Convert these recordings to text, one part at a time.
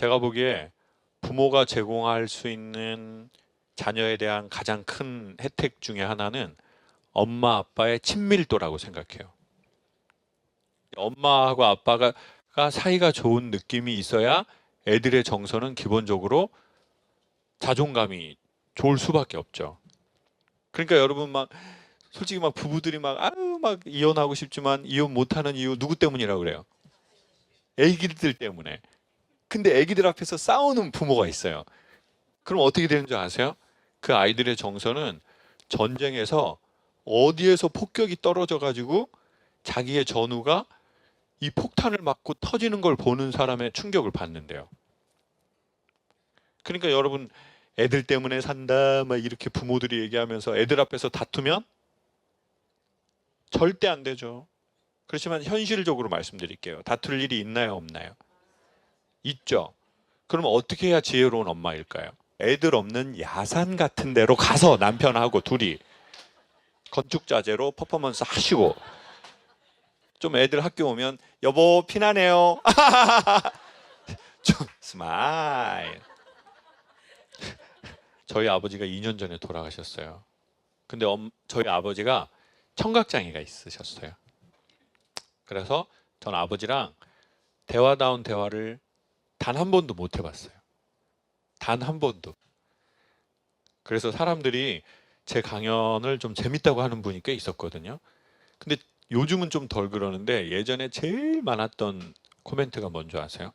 제가 보기에 부모가 제공할 수 있는 자녀에 대한 가장 큰 혜택 중에 하나는 엄마 아빠의 친밀도라고 생각해요. 엄마하고 아빠가 사이가 좋은 느낌이 있어야 애들의 정서는 기본적으로 자존감이 좋을 수밖에 없죠. 그러니까 여러분 막 솔직히 막 부부들이 막 아유 막 이혼하고 싶지만 이혼 못하는 이유 누구 때문이라고 그래요? 애기들 때문에. 근데 애기들 앞에서 싸우는 부모가 있어요. 그럼 어떻게 되는 줄 아세요? 그 아이들의 정서는 전쟁에서 어디에서 폭격이 떨어져 가지고 자기의 전우가 이 폭탄을 맞고 터지는 걸 보는 사람의 충격을 받는데요. 그러니까 여러분 애들 때문에 산다 막 이렇게 부모들이 얘기하면서 애들 앞에서 다투면 절대 안 되죠. 그렇지만 현실적으로 말씀드릴게요. 다툴 일이 있나요, 없나요? 있죠. 그러면 어떻게 해야 지혜로운 엄마일까요? 애들 없는 야산 같은 데로 가서 남편하고 둘이 건축 자재로 퍼포먼스 하시고 좀 애들 학교 오면 여보 피나네요. 좀 스마일. 저희 아버지가 2년 전에 돌아가셨어요. 근데 저희 아버지가 청각장애가 있으셨어요. 그래서 전 아버지랑 대화다운 대화를 단 한 번도 못 해봤어요. 단 한 번도. 그래서 사람들이 제 강연을 좀 재밌다고 하는 분이 꽤 있었거든요. 근데 요즘은 좀 덜 그러는데 예전에 제일 많았던 코멘트가 뭔지 아세요?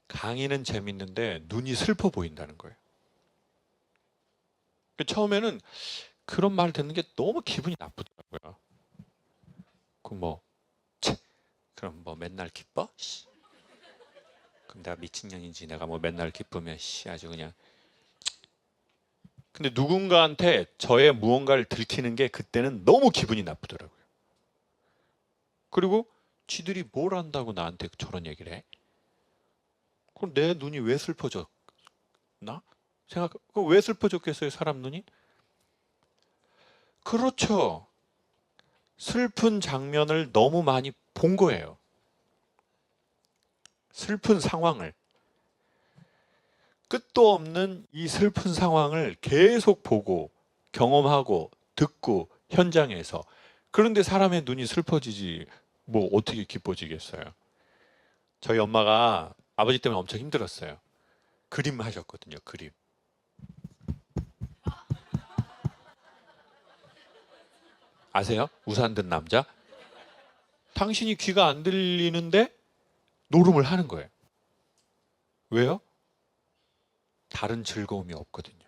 강의는 재밌는데 눈이 슬퍼 보인다는 거예요. 처음에는 그런 말을 듣는 게 너무 기분이 나쁘더라고요. 그럼 뭐 맨날 기뻐? 씨. 그럼 내가 미친년인지 내가 뭐 맨날 기쁘면 씨 아주 그냥. 근데 누군가한테 저의 무언가를 들키는 게 그때는 너무 기분이 나쁘더라고요. 그리고 쥐들이 뭘 안다고 나한테 저런 얘기를 해? 그럼 내 눈이 왜 슬퍼졌나? 왜 슬퍼졌겠어요, 사람 눈이? 그렇죠. 슬픈 장면을 너무 많이 본 거예요. 슬픈 상황을. 끝도 없는 이 슬픈 상황을 계속 보고 경험하고 듣고 현장에서. 그런데 사람의 눈이 슬퍼지지 뭐 어떻게 기뻐지겠어요. 저희 엄마가 아버지 때문에 엄청 힘들었어요. 그림 하셨거든요. 그림. 아세요? 우산 든 남자? 당신이 귀가 안 들리는데 노름을 하는 거예요. 왜요? 다른 즐거움이 없거든요.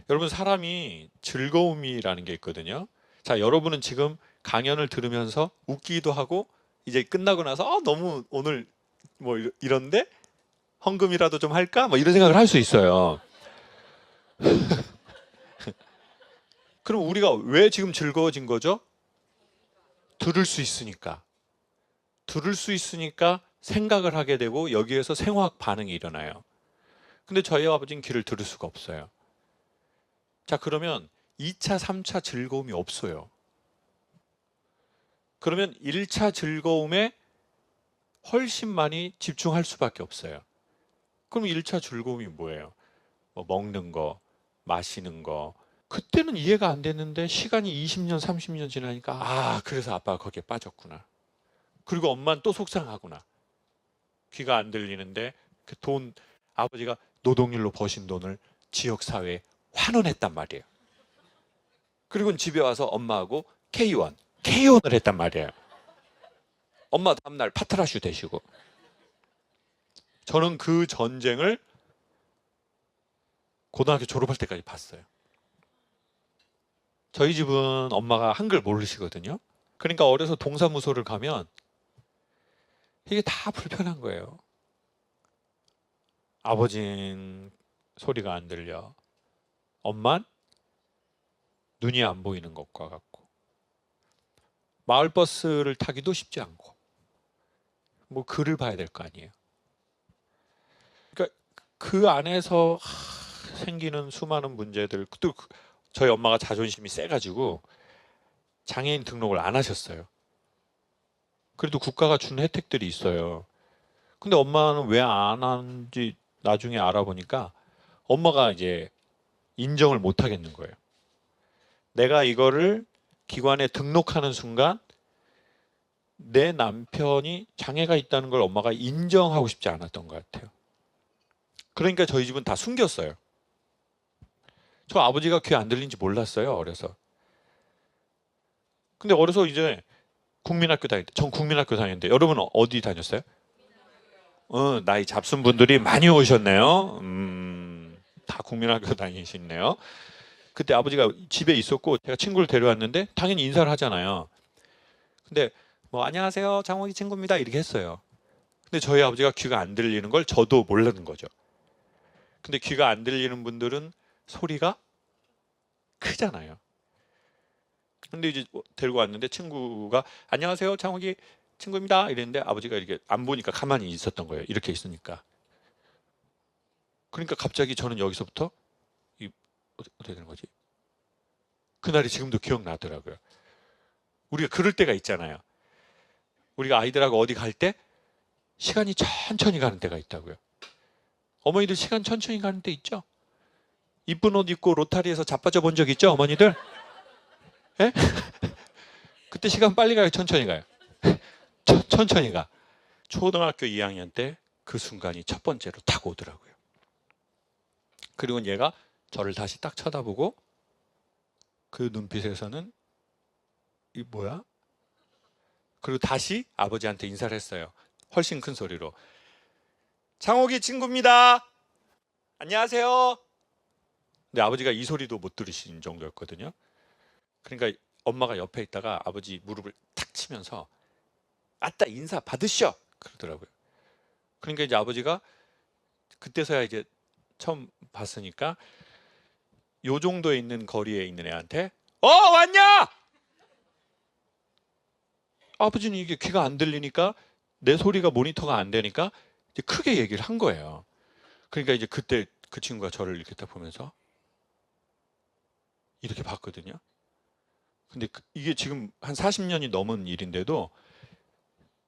여러분 사람이 즐거움이라는 게 있거든요. 자, 여러분은 지금 강연을 들으면서 웃기도 하고 이제 끝나고 나서 너무 오늘 뭐 이런데 헌금이라도 좀 할까? 뭐 이런 생각을 할 수 있어요. 그럼 우리가 왜 지금 즐거워진 거죠? 들을 수 있으니까. 들을 수 있으니까 생각을 하게 되고 여기에서 생화학 반응이 일어나요. 근데 저희 아버지는 귀를 들을 수가 없어요. 자, 그러면 2차, 3차 즐거움이 없어요. 그러면 1차 즐거움에 훨씬 많이 집중할 수밖에 없어요. 그럼 1차 즐거움이 뭐예요? 뭐 먹는 거, 마시는 거. 그때는 이해가 안 됐는데 시간이 20년, 30년 지나니까 그래서 아빠가 거기에 빠졌구나. 그리고 엄마는 또 속상하구나. 귀가 안 들리는데 그 돈, 아버지가 노동일로 버신 돈을 지역사회에 환원했단 말이에요. 그리고 집에 와서 엄마하고 K1을 했단 말이에요. 엄마 다음날 파트라슈 되시고. 저는 그 전쟁을 고등학교 졸업할 때까지 봤어요. 저희 집은 엄마가 한글 모르시거든요. 그러니까 어려서 동사무소를 가면 이게 다 불편한 거예요. 아버진 소리가 안 들려. 엄만 눈이 안 보이는 것과 같고. 마을버스를 타기도 쉽지 않고. 뭐 글을 봐야 될 거 아니에요. 그러니까 그 안에서 생기는 수많은 문제들. 또 저희 엄마가 자존심이 세가지고 장애인 등록을 안 하셨어요. 그래도 국가가 준 혜택들이 있어요. 근데 엄마는 왜 안 하는지 나중에 알아보니까 엄마가 이제 인정을 못 하겠는 거예요. 내가 이거를 기관에 등록하는 순간 내 남편이 장애가 있다는 걸 엄마가 인정하고 싶지 않았던 것 같아요. 그러니까 저희 집은 다 숨겼어요. 저 아버지가 귀 안 들린지 몰랐어요, 어려서. 근데 어려서 이제 국민학교 다닐 때, 전 국민학교 다녔는데 여러분은 어디 다녔어요? 나이 잡순 분들이 많이 오셨네요. 다 국민학교 다니시네요. 그때 아버지가 집에 있었고 제가 친구를 데려왔는데 당연히 인사를 하잖아요. 근데 뭐 안녕하세요, 장호기 친구입니다 이렇게 했어요. 근데 저희 아버지가 귀가 안 들리는 걸 저도 모르는 거죠. 근데 귀가 안 들리는 분들은 소리가 크잖아요. 근데 이제 데리고 왔는데 친구가 안녕하세요, 장호기 친구입니다 이랬는데 아버지가 이렇게 안 보니까 가만히 있었던 거예요. 이렇게 있으니까. 그러니까 갑자기 저는 여기서부터 어떻게 되는 거지? 그날이 지금도 기억나더라고요. 우리가 그럴 때가 있잖아요. 우리가 아이들하고 어디 갈 때 시간이 천천히 가는 때가 있다고요. 어머니들 시간 천천히 가는 때 있죠? 이쁜 옷 입고 로타리에서 자빠져 본 적 있죠, 어머니들? 예? 그때 시간 빨리 가요, 천천히 가요? 천천히 가. 초등학교 2학년 때 그 순간이 첫 번째로 딱 오더라고요. 그리고 얘가 저를 다시 딱 쳐다보고 그 눈빛에서는 이 뭐야? 그리고 다시 아버지한테 인사를 했어요. 훨씬 큰 소리로. 장호기 친구입니다. 안녕하세요. 근데 아버지가 이 소리도 못 들으신 정도였거든요. 그러니까 엄마가 옆에 있다가 아버지 무릎을 탁 치면서 아따 인사 받으셔 그러더라고요. 그러니까 이제 아버지가 그때서야 이제 처음 봤으니까 요 정도에 있는 거리에 있는 애한테 왔냐? 아버지는 이게 귀가 안 들리니까 내 소리가 모니터가 안 되니까 이제 크게 얘기를 한 거예요. 그러니까 이제 그때 그 친구가 저를 이렇게 딱 보면서 이렇게 봤거든요. 근데 이게 지금 한 40년이 넘은 일인데도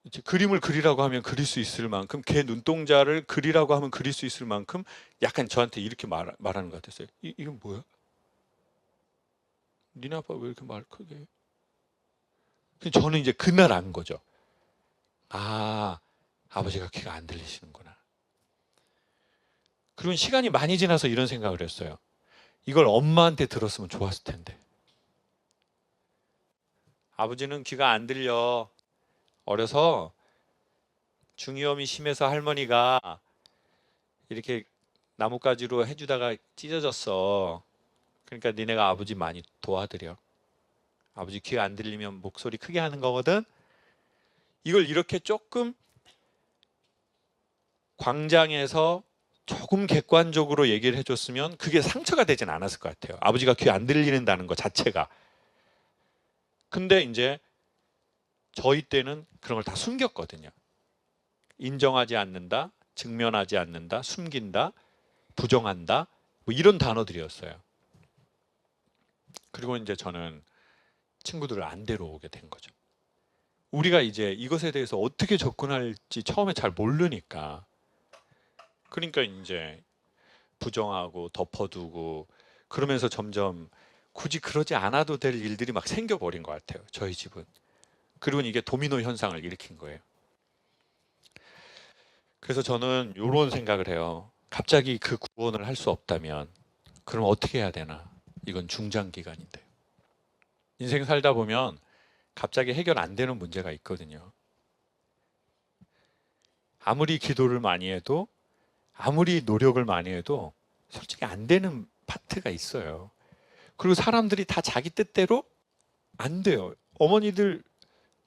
이제 그림을 그리라고 하면 그릴 수 있을 만큼 걔 눈동자를 그리라고 하면 그릴 수 있을 만큼 약간 저한테 이렇게 말하는 것 같았어요. 이건 뭐야? 니네 아빠 왜 이렇게 말 크게 해? 근데 저는 이제 그날 안 거죠. 아, 아버지가 귀가 안 들리시는구나. 그리고 시간이 많이 지나서 이런 생각을 했어요. 이걸 엄마한테 들었으면 좋았을 텐데. 아버지는 귀가 안 들려. 어려서 중이염이 심해서 할머니가 이렇게 나뭇가지로 해주다가 찢어졌어. 그러니까 니네가 아버지 많이 도와드려. 아버지 귀 안 들리면 목소리 크게 하는 거거든. 이걸 이렇게 조금 광장에서 조금 객관적으로 얘기를 해줬으면 그게 상처가 되진 않았을 것 같아요. 아버지가 귀 안 들리는다는 것 자체가. 근데 이제 저희 때는 그런 걸 다 숨겼거든요. 인정하지 않는다, 직면하지 않는다, 숨긴다, 부정한다, 뭐 이런 단어들이었어요. 그리고 이제 저는 친구들을 안 데려오게 된 거죠. 우리가 이제 이것에 대해서 어떻게 접근할지 처음에 잘 모르니까. 그러니까 이제 부정하고 덮어두고 그러면서 점점 굳이 그러지 않아도 될 일들이 막 생겨버린 것 같아요. 저희 집은. 그리고 이게 도미노 현상을 일으킨 거예요. 그래서 저는 이런 생각을 해요. 갑자기 그 구원을 할 수 없다면 그럼 어떻게 해야 되나? 이건 중장기간인데. 인생 살다 보면 갑자기 해결 안 되는 문제가 있거든요. 아무리 기도를 많이 해도 아무리 노력을 많이 해도 솔직히 안 되는 파트가 있어요. 그리고 사람들이 다 자기 뜻대로 안 돼요. 어머니들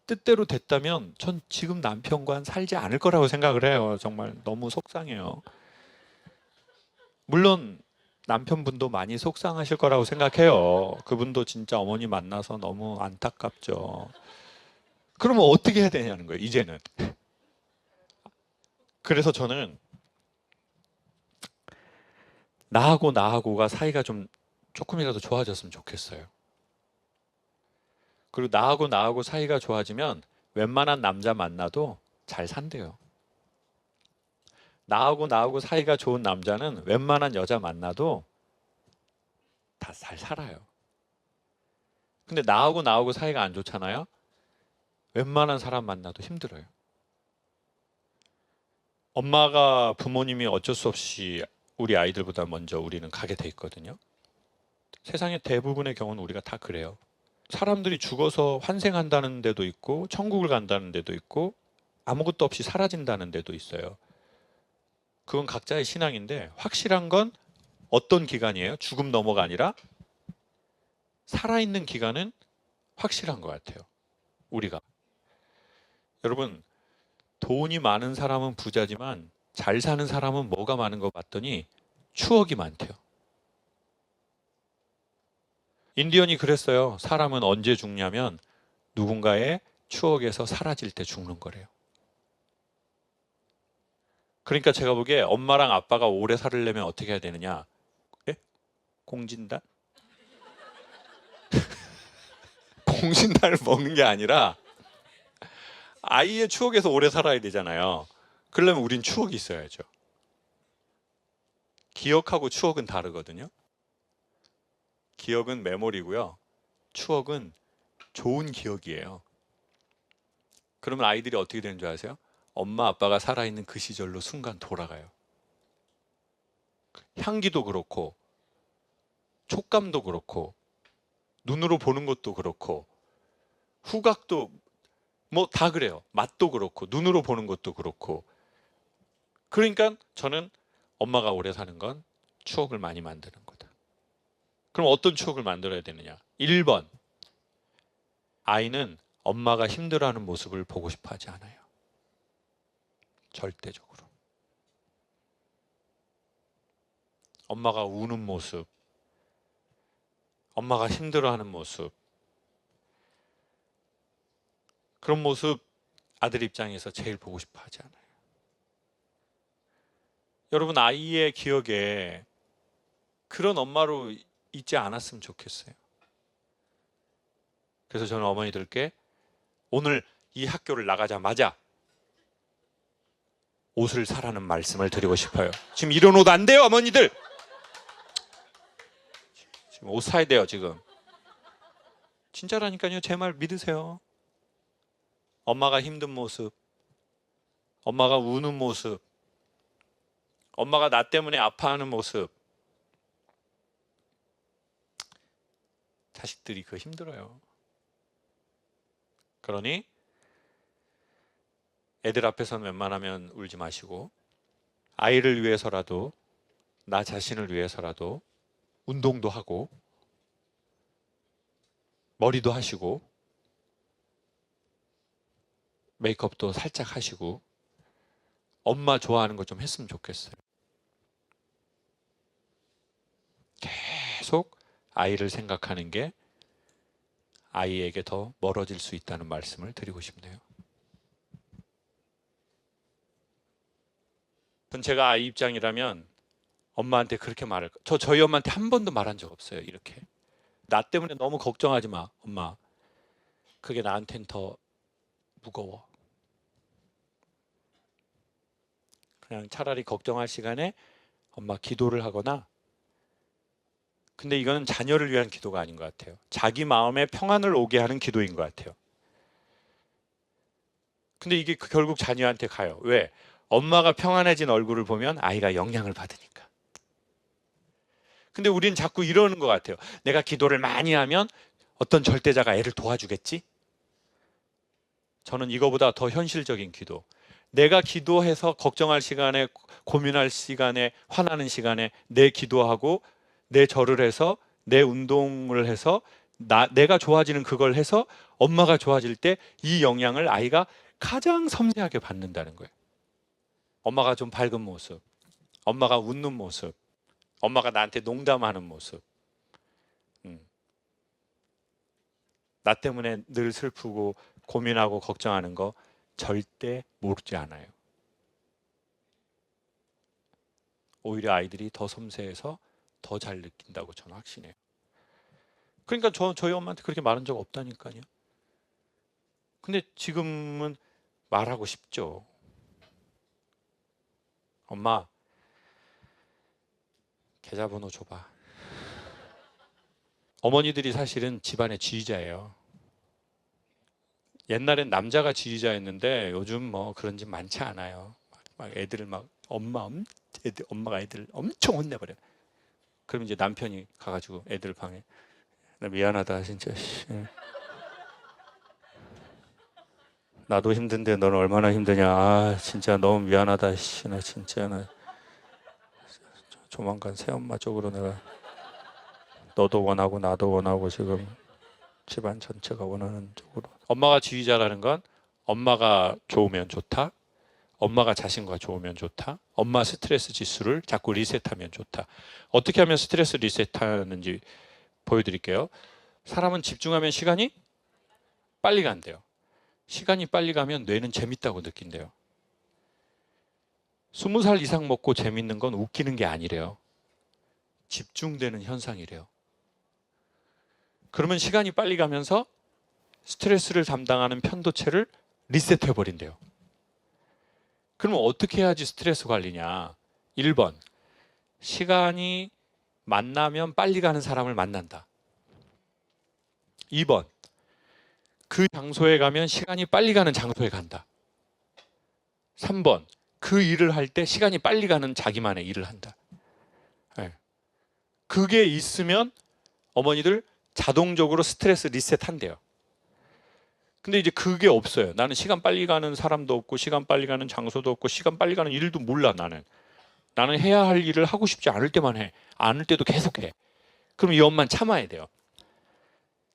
뜻대로 됐다면 전 지금 남편과 살지 않을 거라고 생각을 해요. 정말 너무 속상해요. 물론 남편분도 많이 속상하실 거라고 생각해요. 그분도 진짜 어머니 만나서 너무 안타깝죠. 그러면 어떻게 해야 되냐는 거예요, 이제는. 그래서 저는 나하고가 사이가 좀 조금이라도 좋아졌으면 좋겠어요. 그리고 나하고 사이가 좋아지면 웬만한 남자 만나도 잘 산대요. 나하고 사이가 좋은 남자는 웬만한 여자 만나도 다 잘 살아요. 근데 나하고 사이가 안 좋잖아요. 웬만한 사람 만나도 힘들어요. 엄마가 부모님이 어쩔 수 없이 우리 아이들보다 먼저 우리는 가게 돼 있거든요. 세상의 대부분의 경우는 우리가 다 그래요. 사람들이 죽어서 환생한다는 데도 있고 천국을 간다는 데도 있고 아무것도 없이 사라진다는 데도 있어요. 그건 각자의 신앙인데 확실한 건 어떤 기간이에요? 죽음 넘어가 아니라 살아있는 기간은 확실한 것 같아요. 우리가. 여러분, 돈이 많은 사람은 부자지만 잘 사는 사람은 뭐가 많은 거 봤더니 추억이 많대요. 인디언이 그랬어요. 사람은 언제 죽냐면 누군가의 추억에서 사라질 때 죽는 거래요. 그러니까 제가 보기에 엄마랑 아빠가 오래 살려면 어떻게 해야 되느냐? 예? 공진단? 공진단을 먹는 게 아니라 아이의 추억에서 오래 살아야 되잖아요. 그러려면 우린 추억이 있어야죠. 기억하고 추억은 다르거든요. 기억은 메모리고요. 추억은 좋은 기억이에요. 그러면 아이들이 어떻게 되는 줄 아세요? 엄마 아빠가 살아있는 그 시절로 순간 돌아가요. 향기도 그렇고 촉감도 그렇고 눈으로 보는 것도 그렇고 후각도 뭐 다 그래요. 맛도 그렇고 눈으로 보는 것도 그렇고. 그러니까 저는 엄마가 오래 사는 건 추억을 많이 만드는 거다. 그럼 어떤 추억을 만들어야 되느냐? 1번, 아이는 엄마가 힘들어하는 모습을 보고 싶어 하지 않아요. 절대적으로. 엄마가 우는 모습, 엄마가 힘들어하는 모습, 그런 모습 아들 입장에서 제일 보고 싶어 하지 않아요. 여러분, 아이의 기억에 그런 엄마로 있지 않았으면 좋겠어요. 그래서 저는 어머니들께 오늘 이 학교를 나가자마자 옷을 사라는 말씀을 드리고 싶어요. 지금 이런 옷 안 돼요, 어머니들. 지금 옷 사야 돼요, 지금. 진짜라니까요. 제 말 믿으세요. 엄마가 힘든 모습, 엄마가 우는 모습, 엄마가 나 때문에 아파하는 모습. 자식들이 그거 힘들어요. 그러니 애들 앞에서는 웬만하면 울지 마시고 아이를 위해서라도 나 자신을 위해서라도 운동도 하고 머리도 하시고 메이크업도 살짝 하시고 엄마 좋아하는 거 좀 했으면 좋겠어요. 계속 아이를 생각하는 게 아이에게 더 멀어질 수 있다는 말씀을 드리고 싶네요. 제가 아이 입장이라면 엄마한테 그렇게 말할 거예요. 저희 엄마한테 한 번도 말한 적 없어요. 이렇게. 나 때문에 너무 걱정하지 마, 엄마. 그게 나한텐 더 무거워. 그냥 차라리 걱정할 시간에 엄마 기도를 하거나. 근데 이거는 자녀를 위한 기도가 아닌 것 같아요. 자기 마음에 평안을 오게 하는 기도인 것 같아요. 근데 이게 결국 자녀한테 가요. 왜? 엄마가 평안해진 얼굴을 보면 아이가 영향을 받으니까. 근데 우리는 자꾸 이러는 것 같아요. 내가 기도를 많이 하면 어떤 절대자가 애를 도와주겠지? 저는 이거보다 더 현실적인 기도. 내가 기도해서 걱정할 시간에, 고민할 시간에, 화나는 시간에 내 기도하고 내 절을 해서 내 운동을 해서 내가 좋아지는 그걸 해서 엄마가 좋아질 때 이 영향을 아이가 가장 섬세하게 받는다는 거예요. 엄마가 좀 밝은 모습, 엄마가 웃는 모습, 엄마가 나한테 농담하는 모습. 나 때문에 늘 슬프고 고민하고 걱정하는 거 절대 모르지 않아요. 오히려 아이들이 더 섬세해서 더 잘 느낀다고 저는 확신해요. 그러니까 저희 엄마한테 그렇게 말한 적 없다니까요. 근데 지금은 말하고 싶죠. 엄마 계좌번호 줘봐. 어머니들이 사실은 집안의 지휘자예요. 옛날엔 남자가 지휘자였는데 요즘 뭐 그런 집 많지 않아요. 막 애들을 막 엄마가 애들 엄청 혼내버려. 그럼 이제 남편이 가가지고 애들 방에 나 미안하다 진짜. 나도 힘든데 너는 얼마나 힘드냐. 아 진짜 너무 미안하다. 나 진짜 나 조만간 새엄마 쪽으로 내가 너도 원하고 나도 원하고 지금 집안 전체가 원하는 쪽으로. 엄마가 지휘자라는 건 엄마가 좋으면 좋다. 엄마가 자신과 좋으면 좋다. 엄마 스트레스 지수를 자꾸 리셋하면 좋다. 어떻게 하면 스트레스 리셋하는지 보여드릴게요. 사람은 집중하면 시간이 빨리 간대요. 시간이 빨리 가면 뇌는 재밌다고 느낀대요. 20살 이상 먹고 재밌는 건 웃기는 게 아니래요. 집중되는 현상이래요. 그러면 시간이 빨리 가면서 스트레스를 담당하는 편도체를 리셋해버린대요. 그러면 어떻게 해야지 스트레스 관리냐? 1번, 시간이 만나면 빨리 가는 사람을 만난다. 2번, 그 장소에 가면 시간이 빨리 가는 장소에 간다. 3번, 그 일을 할 때 시간이 빨리 가는 자기만의 일을 한다. 네. 그게 있으면 어머니들 자동적으로 스트레스 리셋한대요. 근데 이제 그게 없어요. 나는 시간 빨리 가는 사람도 없고 시간 빨리 가는 장소도 없고 시간 빨리 가는 일도 몰라. 나는 해야 할 일을 하고 싶지 않을 때만 해. 않을 때도 계속 해. 그럼 이 엄마는 참아야 돼요.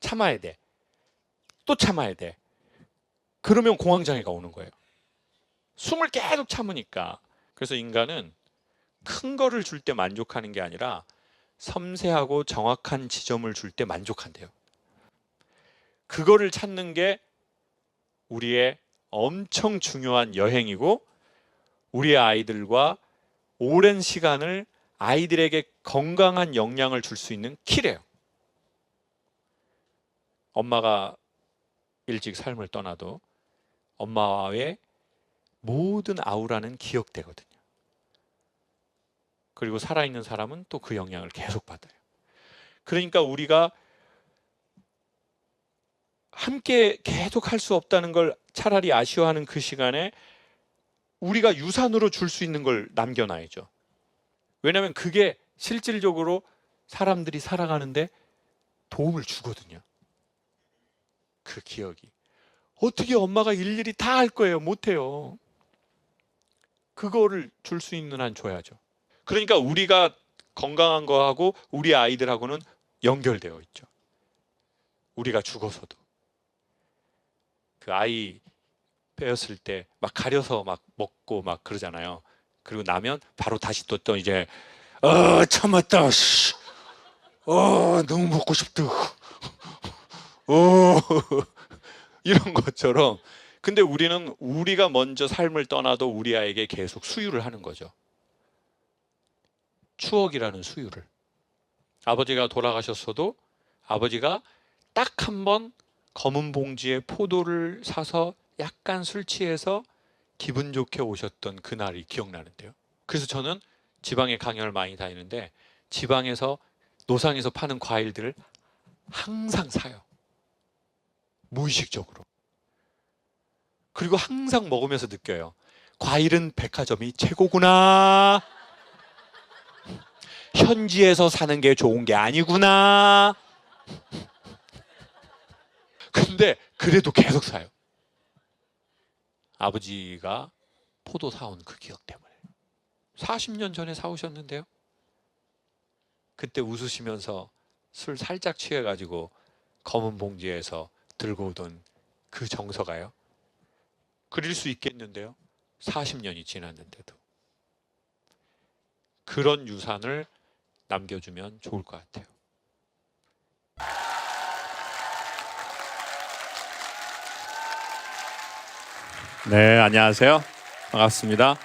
참아야 돼. 또 참아야 돼. 그러면 공황장애가 오는 거예요. 숨을 계속 참으니까. 그래서 인간은 큰 거를 줄 때 만족하는 게 아니라 섬세하고 정확한 지점을 줄 때 만족한대요. 그거를 찾는 게 우리의 엄청 중요한 여행이고 우리의 아이들과 오랜 시간을 아이들에게 건강한 영향을 줄 수 있는 키래요. 엄마가 일찍 삶을 떠나도 엄마와의 모든 아우라는 기억되거든요. 그리고 살아있는 사람은 또 그 영향을 계속 받아요. 그러니까 우리가 함께 계속 할 수 없다는 걸 차라리 아쉬워하는 그 시간에 우리가 유산으로 줄 수 있는 걸 남겨놔야죠. 왜냐하면 그게 실질적으로 사람들이 살아가는데 도움을 주거든요. 그 기억이. 어떻게 엄마가 일일이 다 할 거예요? 못해요. 그거를 줄 수 있는 한 줘야죠. 그러니까 우리가 건강한 거하고 우리 아이들하고는 연결되어 있죠. 우리가 죽어서도. 그 아이 빼었을 때 막 가려서 막 먹고 막 그러잖아요. 그리고 나면 바로 다시 또 이제 참았다. 너무 먹고 싶다. 이런 것처럼. 근데 우리는 우리가 먼저 삶을 떠나도 우리 아이에게 계속 수유를 하는 거죠. 추억이라는 수유를. 아버지가 돌아가셨어도 아버지가 딱 한 번 검은 봉지에 포도를 사서 약간 술 취해서 기분 좋게 오셨던 그날이 기억나는데요. 그래서 저는 지방에 강연을 많이 다니는데 지방에서 노상에서 파는 과일들을 항상 사요. 무의식적으로. 그리고 항상 먹으면서 느껴요. 과일은 백화점이 최고구나. 현지에서 사는 게 좋은 게 아니구나. 근데 그래도 계속 사요. 아버지가 포도 사온 그 기억 때문에. 40년 전에 사오셨는데요. 그때 웃으시면서 술 살짝 취해가지고 검은 봉지에서 들고 오던 그 정서가요. 그릴 수 있겠는데요. 40년이 지났는데도. 그런 유산을 남겨주면 좋을 것 같아요. 네, 안녕하세요. 반갑습니다.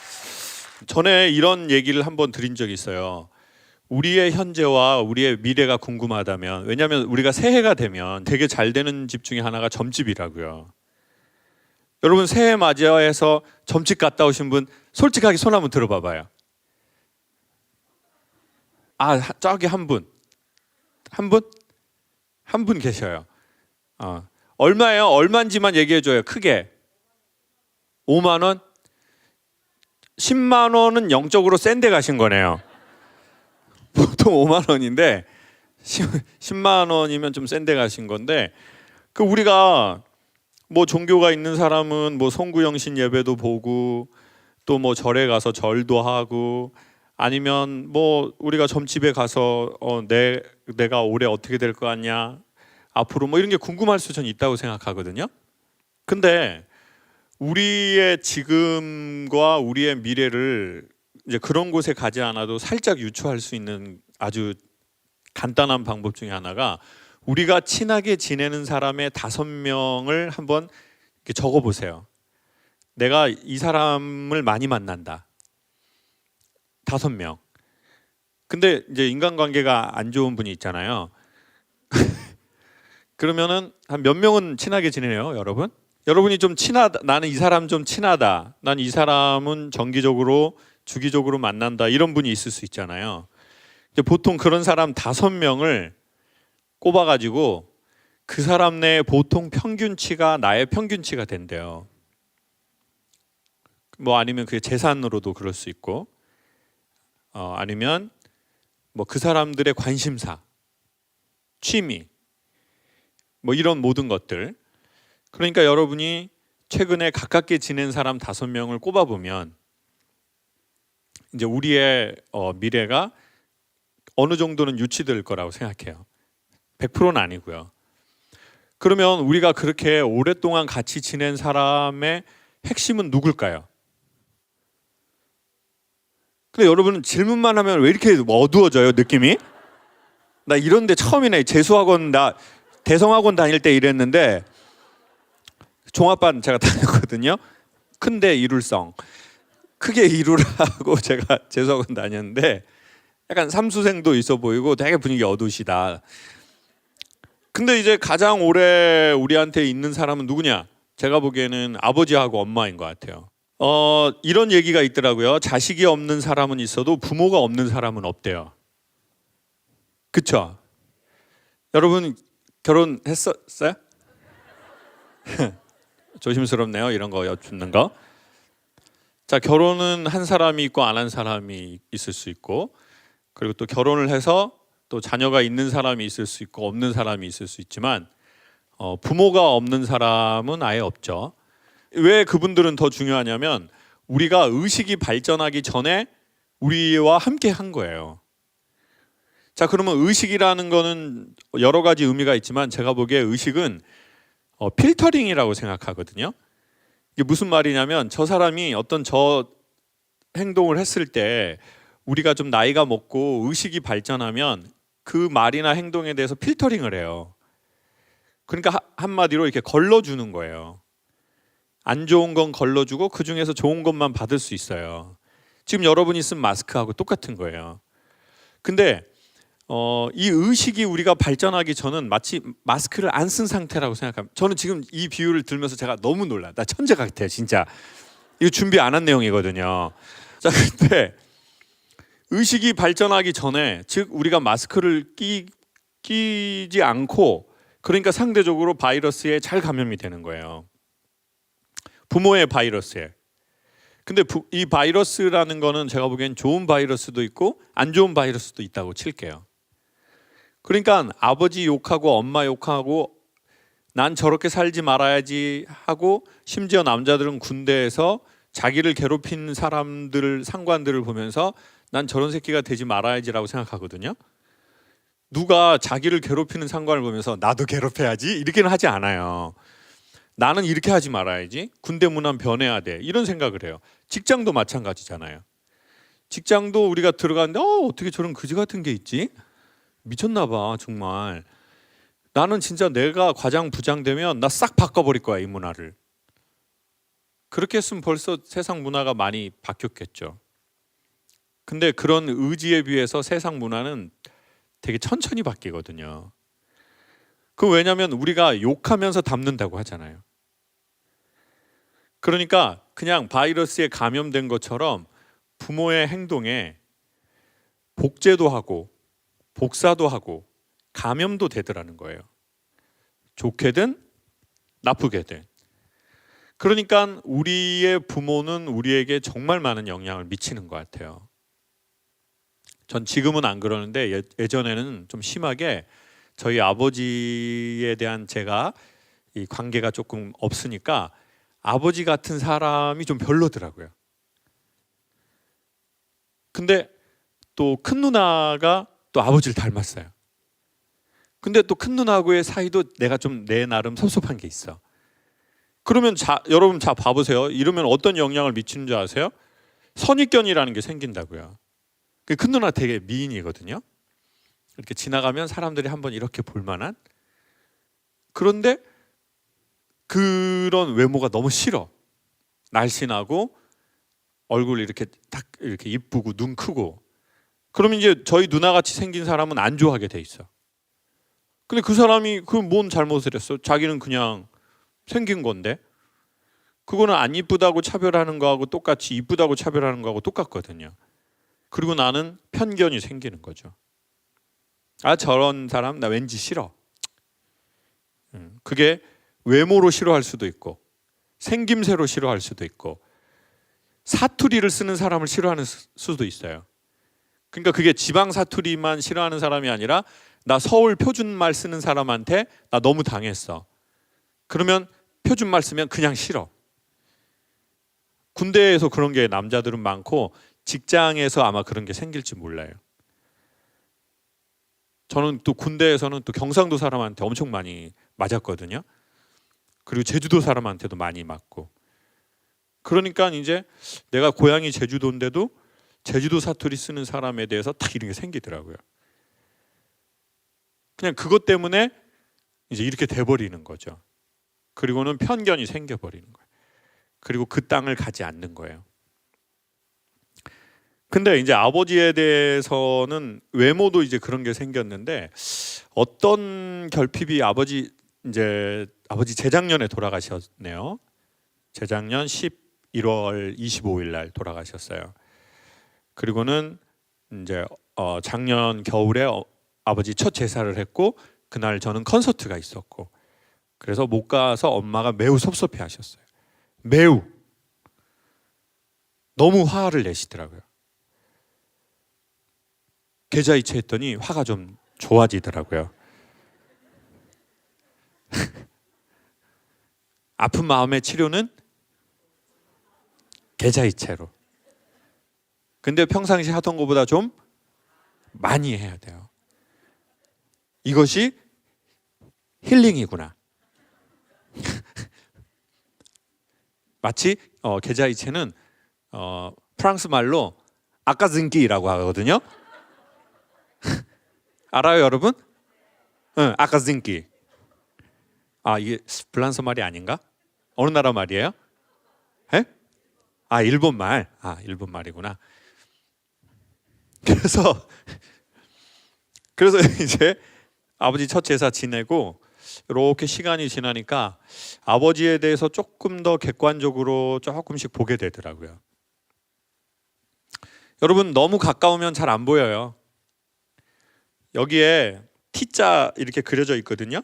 전에 이런 얘기를 한번 드린 적이 있어요. 우리의 현재와 우리의 미래가 궁금하다면, 왜냐하면 우리가 새해가 되면 되게 잘 되는 집 중에 하나가 점집이라고요. 여러분 새해 맞이해서 점집 갔다 오신 분 솔직하게 손 한번 들어봐봐요. 저기 한 분, 한 분, 한 분 계셔요. 얼마예요? 얼마인지만 얘기해줘요. 크게. 5만 원? 10만 원은 영적으로 센 데 가신 거네요. 보통 5만 원인데 10만 원이면 좀 센 데 가신 건데, 그 우리가 뭐 종교가 있는 사람은 뭐 송구영신 예배도 보고 또 뭐 절에 가서 절도 하고, 아니면 뭐 우리가 점집에 가서 내가 올해 어떻게 될 거 같냐, 앞으로 뭐 이런 게 궁금할 수 저는 있다고 생각하거든요. 근데 우리의 지금과 우리의 미래를 이제 그런 곳에 가지 않아도 살짝 유추할 수 있는 아주 간단한 방법 중에 하나가, 우리가 친하게 지내는 사람의 5명을 한번 이렇게 적어 보세요. 내가 이 사람을 많이 만난다. 5명. 근데 이제 인간관계가 안 좋은 분이 있잖아요. 그러면은 한 몇 명은 친하게 지내요, 여러분? 여러분이 좀 친하다, 나는 이 사람 좀 친하다, 난 이 사람은 정기적으로 주기적으로 만난다, 이런 분이 있을 수 있잖아요. 보통 그런 사람 5명을 꼽아가지고 그 사람 내 보통 평균치가 나의 평균치가 된대요. 뭐 아니면 그게 재산으로도 그럴 수 있고, 아니면 뭐 그 사람들의 관심사, 취미, 뭐 이런 모든 것들. 그러니까 여러분이 최근에 가깝게 지낸 사람 5명을 꼽아보면 이제 우리의 미래가 어느 정도는 유치될 거라고 생각해요. 100%는 아니고요. 그러면 우리가 그렇게 오랫동안 같이 지낸 사람의 핵심은 누굴까요? 근데 여러분은 질문만 하면 왜 이렇게 어두워져요, 느낌이? 나 이런데 처음이네. 재수학원, 나 대성학원 다닐 때 이랬는데, 종합반 제가 다녔거든요. 큰데 이룰성, 크게 이루라고 제가 재수학원 다녔는데, 약간 삼수생도 있어 보이고 되게 분위기 어두우시다. 근데 이제 가장 오래 우리한테 있는 사람은 누구냐? 제가 보기에는 아버지하고 엄마인 것 같아요. 이런 얘기가 있더라고요. 자식이 없는 사람은 있어도 부모가 없는 사람은 없대요. 그쵸? 여러분 결혼했었어요? 조심스럽네요, 이런 거 여쭙는 거. 자, 결혼은 한 사람이 있고 안 한 사람이 있을 수 있고, 그리고 또 결혼을 해서 또 자녀가 있는 사람이 있을 수 있고 없는 사람이 있을 수 있지만, 부모가 없는 사람은 아예 없죠. 왜 그분들은 더 중요하냐면, 우리가 의식이 발전하기 전에 우리와 함께 한 거예요. 자, 그러면 의식이라는 거는 여러 가지 의미가 있지만, 제가 보기에 의식은 필터링이라고 생각하거든요. 이게 무슨 말이냐면, 저 사람이 어떤 행동을 했을 때 우리가 좀 나이가 먹고 의식이 발전하면 그 말이나 행동에 대해서 필터링을 해요. 그러니까 한마디로 이렇게 걸러주는 거예요. 안 좋은 건 걸러주고 그 중에서 좋은 것만 받을 수 있어요. 지금 여러분이 쓴 마스크하고 똑같은 거예요. 근데 이 의식이 우리가 발전하기 전은 마치 마스크를 안 쓴 상태라고 생각합니다. 저는 지금 이 비유를 들으면서 제가 너무 놀라. 나 천재 같아요, 진짜. 이거 준비 안 한 내용이거든요. 자, 근데 의식이 발전하기 전에, 즉 우리가 마스크를 끼지 않고, 그러니까 상대적으로 바이러스에 잘 감염이 되는 거예요. 부모의 바이러스에. 근데 이 바이러스라는 거는 제가 보기엔 좋은 바이러스도 있고 안 좋은 바이러스도 있다고 칠게요. 그러니까 아버지 욕하고 엄마 욕하고 난 저렇게 살지 말아야지 하고, 심지어 남자들은 군대에서 자기를 괴롭힌 사람들, 상관들을 보면서 난 저런 새끼가 되지 말아야지라고 생각하거든요. 누가 자기를 괴롭히는 상관을 보면서 나도 괴롭혀야지 이렇게는 하지 않아요. 나는 이렇게 하지 말아야지, 군대 문화는 변해야 돼, 이런 생각을 해요. 직장도 마찬가지잖아요. 직장도 우리가 들어가는데 어떻게 저런 그지 같은 게 있지? 미쳤나 봐 정말. 나는 진짜 내가 과장 부장 되면 나 싹 바꿔버릴 거야, 이 문화를. 그렇게 했으면 벌써 세상 문화가 많이 바뀌었겠죠. 근데 그런 의지에 비해서 세상 문화는 되게 천천히 바뀌거든요. 그 왜냐하면 우리가 욕하면서 담는다고 하잖아요. 그러니까 그냥 바이러스에 감염된 것처럼 부모의 행동에 복제도 하고 복사도 하고 감염도 되더라는 거예요. 좋게든 나쁘게든. 그러니까 우리의 부모는 우리에게 정말 많은 영향을 미치는 것 같아요. 전 지금은 안 그러는데 예전에는 좀 심하게 저희 아버지에 대한 제가 이 관계가 조금 없으니까 아버지 같은 사람이 좀 별로더라고요. 근데 또 큰 누나가 또 아버지를 닮았어요. 근데 또 큰 누나하고의 사이도 내가 좀 내 나름 섭섭한 게 있어. 그러면 여러분 봐보세요. 이러면 어떤 영향을 미치는 줄 아세요? 선입견이라는 게 생긴다고요. 큰 누나 되게 미인이거든요. 이렇게 지나가면 사람들이 한번 이렇게 볼 만한. 그런데 그런 외모가 너무 싫어. 날씬하고 얼굴 이렇게 딱 이렇게 이쁘고 눈 크고. 그러면 이제 저희 누나같이 생긴 사람은 안 좋아하게 돼 있어. 근데 그 사람이 그 뭔 잘못을 했어? 자기는 그냥 생긴 건데. 그거는 안 이쁘다고 차별하는 거하고 똑같이 이쁘다고 차별하는 거하고 똑같거든요. 그리고 나는 편견이 생기는 거죠. 아, 저런 사람 나 왠지 싫어. 그게 외모로 싫어할 수도 있고 생김새로 싫어할 수도 있고 사투리를 쓰는 사람을 싫어하는 수도 있어요. 그러니까 그게 지방 사투리만 싫어하는 사람이 아니라 나 서울 표준말 쓰는 사람한테 나 너무 당했어. 그러면 표준말 쓰면 그냥 싫어. 군대에서 그런 게 남자들은 많고 직장에서 아마 그런 게 생길지 몰라요. 저는 또 군대에서는 또 경상도 사람한테 엄청 많이 맞았거든요. 그리고 제주도 사람한테도 많이 맞고. 그러니까 이제 내가 고향이 제주도인데도 제주도 사투리 쓰는 사람에 대해서 딱 이런 게 생기더라고요. 그냥 그것 때문에 이제 이렇게 돼버리는 거죠. 그리고는 편견이 생겨버리는 거예요. 그리고 그 땅을 가지 않는 거예요. 근데 이제 아버지에 대해서는 외모도 이제 그런 게 생겼는데 어떤 결핍이 아버지 재작년에 돌아가셨네요. 재작년 11월 25일 날 돌아가셨어요. 그리고는 이제 작년 겨울에 아버지 첫 제사를 했고 그날 저는 콘서트가 있었고 그래서 못 가서 엄마가 매우 섭섭해 하셨어요. 매우 너무 화를 내시더라고요. 계좌이체 했더니 화가 좀 좋아지더라고요. 아픈 마음의 치료는 계좌이체로. 근데 평상시 하던 것보다 좀 많이 해야 돼요. 이것이 힐링이구나. 마치 계좌이체는 프랑스 말로 아까zin기라고 하거든요. 알아요, 여러분? 응, 아까zin기. 아, 이게 프랑스 말이 아닌가? 어느 나라 말이에요? 에? 아, 일본 말. 아, 일본 말이구나. 그래서 이제 아버지 첫 제사 지내고 이렇게 시간이 지나니까 아버지에 대해서 조금 더 객관적으로 조금씩 보게 되더라고요. 여러분 너무 가까우면 잘 안 보여요. 여기에 T자 이렇게 그려져 있거든요.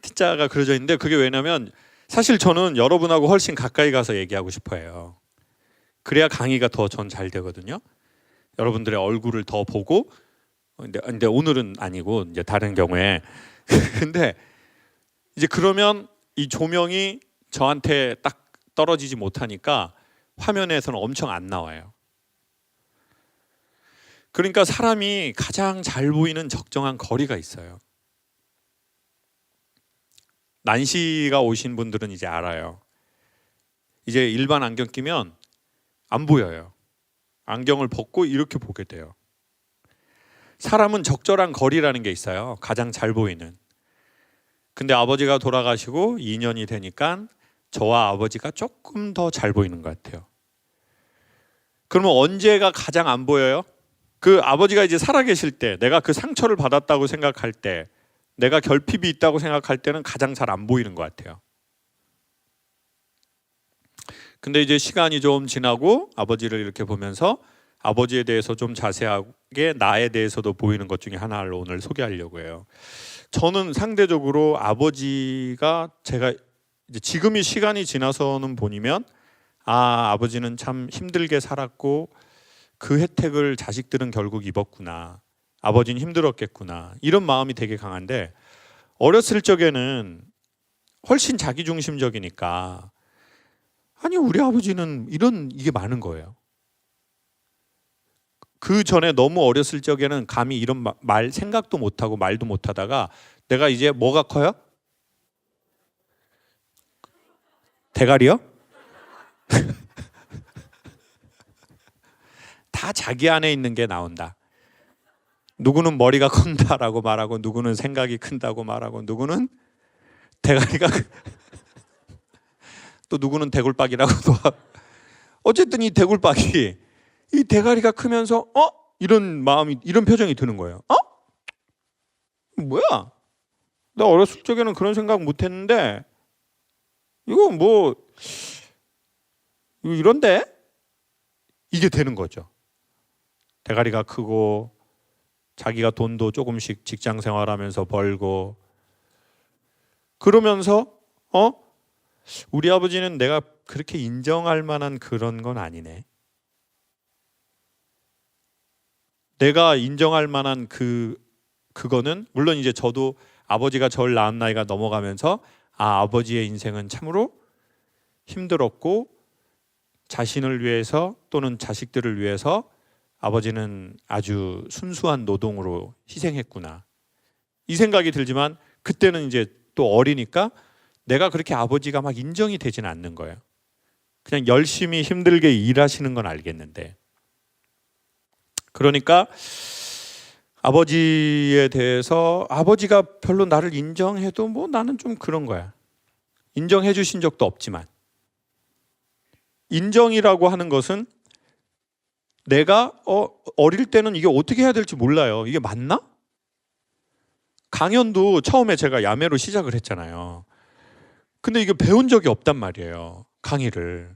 T자가 그려져 있는데 그게 왜냐면 사실 저는 여러분하고 훨씬 가까이 가서 얘기하고 싶어요. 그래야 강의가 더 전 잘 되거든요. 여러분들의 얼굴을 더 보고 근데 오늘은 아니고 이제 다른 경우에 근데 이제 그러면 이 조명이 저한테 딱 떨어지지 못하니까 화면에서는 엄청 안 나와요. 그러니까 사람이 가장 잘 보이는 적정한 거리가 있어요. 난시가 오신 분들은 이제 알아요. 이제 일반 안경 끼면 안 보여요. 안경을 벗고 이렇게 보게 돼요. 사람은 적절한 거리라는 게 있어요. 가장 잘 보이는. 근데 아버지가 돌아가시고 2년이 되니까 저와 아버지가 조금 더 잘 보이는 것 같아요. 그러면 언제가 가장 안 보여요? 그 아버지가 이제 살아계실 때, 내가 그 상처를 받았다고 생각할 때, 내가 결핍이 있다고 생각할 때는 가장 잘 안 보이는 것 같아요. 근데 이제 시간이 좀 지나고 아버지를 이렇게 보면서 아버지에 대해서 좀 자세하게 나에 대해서도 보이는 것 중에 하나를 오늘 소개하려고 해요. 저는 상대적으로 아버지가 제가 이제 지금이 시간이 지나서는 보면 아버지는 참 힘들게 살았고 그 혜택을 자식들은 결국 입었구나. 아버지는 힘들었겠구나. 이런 마음이 되게 강한데 어렸을 적에는 훨씬 자기중심적이니까 아니 우리 아버지는 이게 많은 거예요. 그 전에 너무 어렸을 적에는 감히 이런 말 생각도 못하고 말도 못하다가 내가 이제 뭐가 커요? 대가리요? 다 자기 안에 있는 게 나온다. 누구는 머리가 큰다라고 말하고 누구는 생각이 큰다고 말하고 누구는 대가리가 또 누구는 대굴박이라고도 하고 어쨌든 이 대굴박이 이 대가리가 크면서 이런 마음이 이런 표정이 드는 거예요. 뭐야? 나 어렸을 적에는 그런 생각 못 했는데 이거 뭐 이런데 이게 되는 거죠. 대가리가 크고 자기가 돈도 조금씩 직장 생활하면서 벌고 그러면서 우리 아버지는 내가 그렇게 인정할 만한 그런 건 아니네. 내가 인정할 만한 그거는 물론 이제 저도 아버지가 저를 낳은 나이가 넘어가면서 아버지의 인생은 참으로 힘들었고 자신을 위해서 또는 자식들을 위해서 아버지는 아주 순수한 노동으로 희생했구나. 이 생각이 들지만 그때는 이제 또 어리니까 내가 그렇게 아버지가 막 인정이 되진 않는 거예요. 그냥 열심히 힘들게 일하시는 건 알겠는데. 그러니까 아버지에 대해서 아버지가 별로 나를 인정해도 뭐 나는 좀 그런 거야. 인정해 주신 적도 없지만. 인정이라고 하는 것은 내가 어릴 때는 이게 어떻게 해야 될지 몰라요. 이게 맞나? 강연도 처음에 제가 야매로 시작을 했잖아요. 근데 이게 배운 적이 없단 말이에요. 강의를.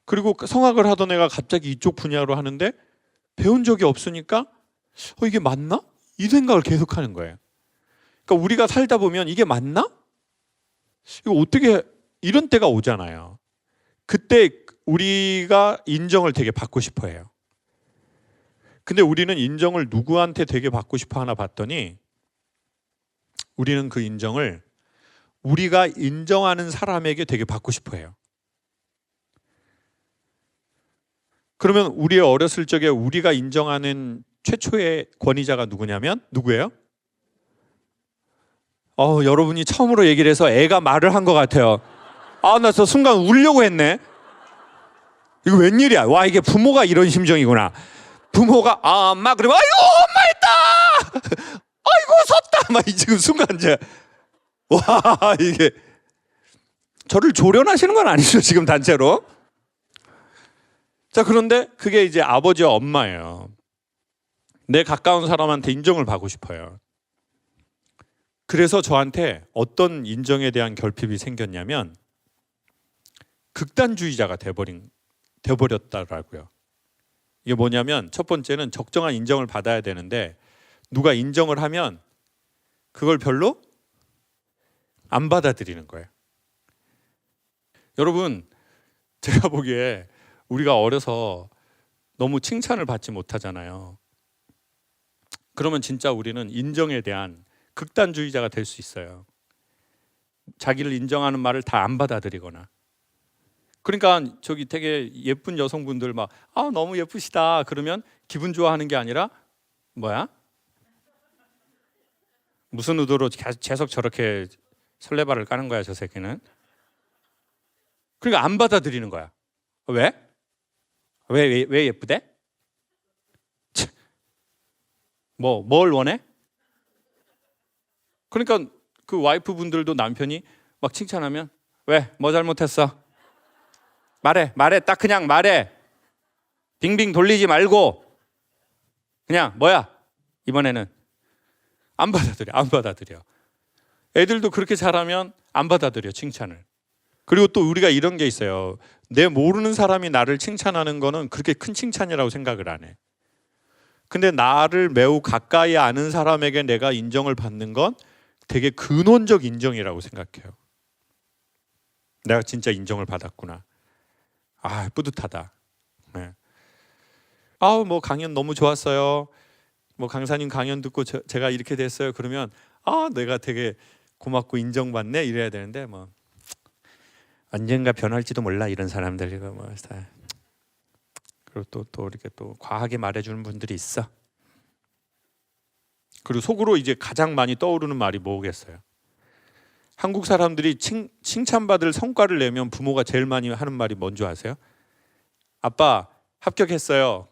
그리고 성악을 하던 애가 갑자기 이쪽 분야로 하는데 배운 적이 없으니까 이게 맞나? 이 생각을 계속 하는 거예요. 그러니까 우리가 살다 보면 이게 맞나? 이거 어떻게 이런 때가 오잖아요. 그때 우리가 인정을 되게 받고 싶어 해요. 근데 우리는 인정을 누구한테 되게 받고 싶어 하나 봤더니 우리는 그 인정을 우리가 인정하는 사람에게 되게 받고 싶어 해요. 그러면 우리의 어렸을 적에 우리가 인정하는 최초의 권위자가 누구냐면 누구예요? 여러분이 처음으로 얘기를 해서 애가 말을 한 것 같아요. 나 저 순간 울려고 했네. 이거 웬일이야? 와, 이게 부모가 이런 심정이구나. 부모가 엄마 그러면 아이고 엄마 했다. 아이고 섰다. 막 지금 순간 이제 와 이게 저를 조련하시는 건 아니죠 지금 단체로. 자 그런데 그게 이제 아버지와 엄마예요. 내 가까운 사람한테 인정을 받고 싶어요. 그래서 저한테 어떤 인정에 대한 결핍이 생겼냐면 극단주의자가 돼버렸다라고요. 이게 뭐냐면 첫 번째는 적정한 인정을 받아야 되는데 누가 인정을 하면 그걸 별로 안 받아들이는 거예요. 여러분 제가 보기에 우리가 어려서 너무 칭찬을 받지 못하잖아요. 그러면 진짜 우리는 인정에 대한 극단주의자가 될 수 있어요. 자기를 인정하는 말을 다 안 받아들이거나. 그러니까 저기 되게 예쁜 여성분들 막 너무 예쁘시다 그러면 기분 좋아하는 게 아니라 뭐야? 무슨 의도로 계속 저렇게 설레발을 까는 거야 저 새끼는? 그러니까 안 받아들이는 거야. 왜? 왜 예쁘대? 뭘 원해? 그러니까 그 와이프 분들도 남편이 막 칭찬하면 왜? 뭐 잘못했어? 말해 딱 그냥 말해. 빙빙 돌리지 말고 그냥 뭐야 이번에는 안 받아들여. 애들도 그렇게 잘하면 안 받아들여 칭찬을. 그리고 또 우리가 이런 게 있어요. 내 모르는 사람이 나를 칭찬하는 거는 그렇게 큰 칭찬이라고 생각을 안 해. 근데 나를 매우 가까이 아는 사람에게 내가 인정을 받는 건 되게 근원적 인정이라고 생각해요. 내가 진짜 인정을 받았구나. 아, 뿌듯하다. 네. 뭐 강연 너무 좋았어요. 뭐 강사님 강연 듣고 제가 이렇게 됐어요. 그러면 내가 되게 고맙고 인정받네 이래야 되는데 뭐 언젠가 변할지도 몰라 이런 사람들 이거 뭐 다. 그리고 또 이렇게 또 과하게 말해주는 분들이 있어. 그리고 속으로 이제 가장 많이 떠오르는 말이 뭐겠어요? 한국 사람들이 칭찬받을 성과를 내면 부모가 제일 많이 하는 말이 뭔지 아세요? 아빠 합격했어요.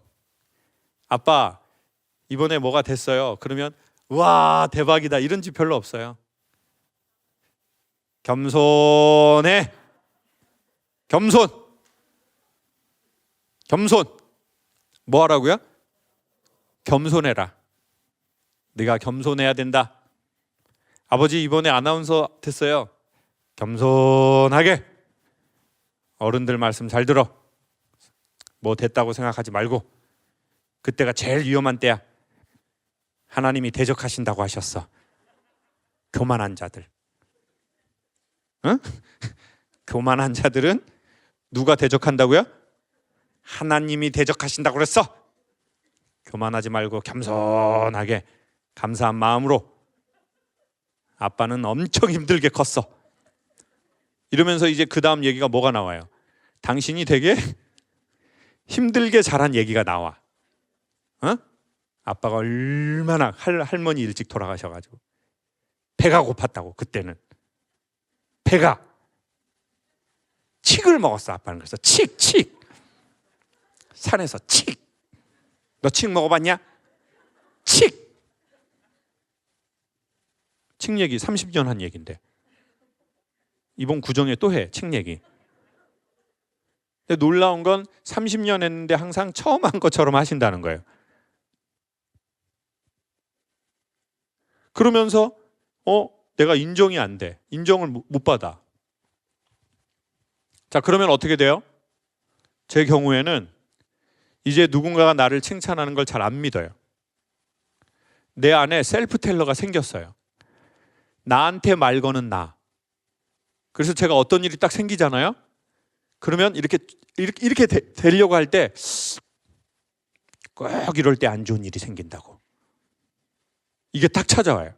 아빠 이번에 뭐가 됐어요. 그러면 와 대박이다 이런 집 별로 없어요. 겸손해. 겸손. 뭐 하라고요? 겸손해라. 네가 겸손해야 된다. 아버지 이번에 아나운서 됐어요. 겸손하게. 어른들 말씀 잘 들어. 뭐 됐다고 생각하지 말고. 그때가 제일 위험한 때야. 하나님이 대적하신다고 하셨어. 교만한 자들. 응? 교만한 자들은 누가 대적한다고요? 하나님이 대적하신다고 그랬어. 교만하지 말고 겸손하게 감사한 마음으로. 아빠는 엄청 힘들게 컸어. 이러면서 이제 그 다음 얘기가 뭐가 나와요? 당신이 되게 힘들게 자란 얘기가 나와. 아빠가 얼마나 할머니 일찍 돌아가셔가지고 배가 고팠다고. 그때는 배가 칡을 먹었어. 아빠는. 그래서 칡 산에서 칡. 너 칡 먹어봤냐? 칡 얘기 30년 한 얘기인데 이번 구정에 또 해. 칡 얘기. 근데 놀라운 건 30년 했는데 항상 처음 한 것처럼 하신다는 거예요. 그러면서 내가 인정이 안 돼. 인정을 못 받아. 자, 그러면 어떻게 돼요? 제 경우에는 이제 누군가가 나를 칭찬하는 걸 잘 안 믿어요. 내 안에 셀프 텔러가 생겼어요. 나한테 말 거는 나. 그래서 제가 어떤 일이 딱 생기잖아요. 그러면 이렇게 되려고 할 때 꼭 이럴 때 안 좋은 일이 생긴다고. 이게 딱 찾아와요.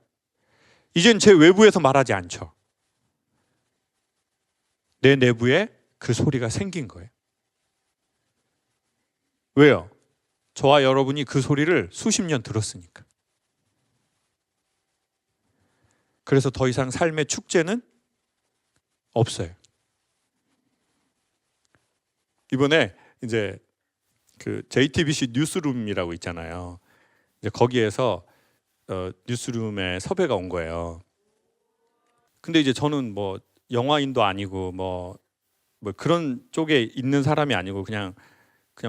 이젠 제 외부에서 말하지 않죠. 내 내부에 그 소리가 생긴 거예요. 왜요? 저와 여러분이 그 소리를 수십 년 들었으니까. 그래서 더 이상 삶의 축제는 없어요. 이번에 이제 그 JTBC 뉴스룸이라고 있잖아요. 이제 거기에서 뉴스룸에 섭외가 온 거예요. 근데 이제 저는 뭐 영화인도 아니고 뭐 그런 쪽에 있는 사람이 아니고 그냥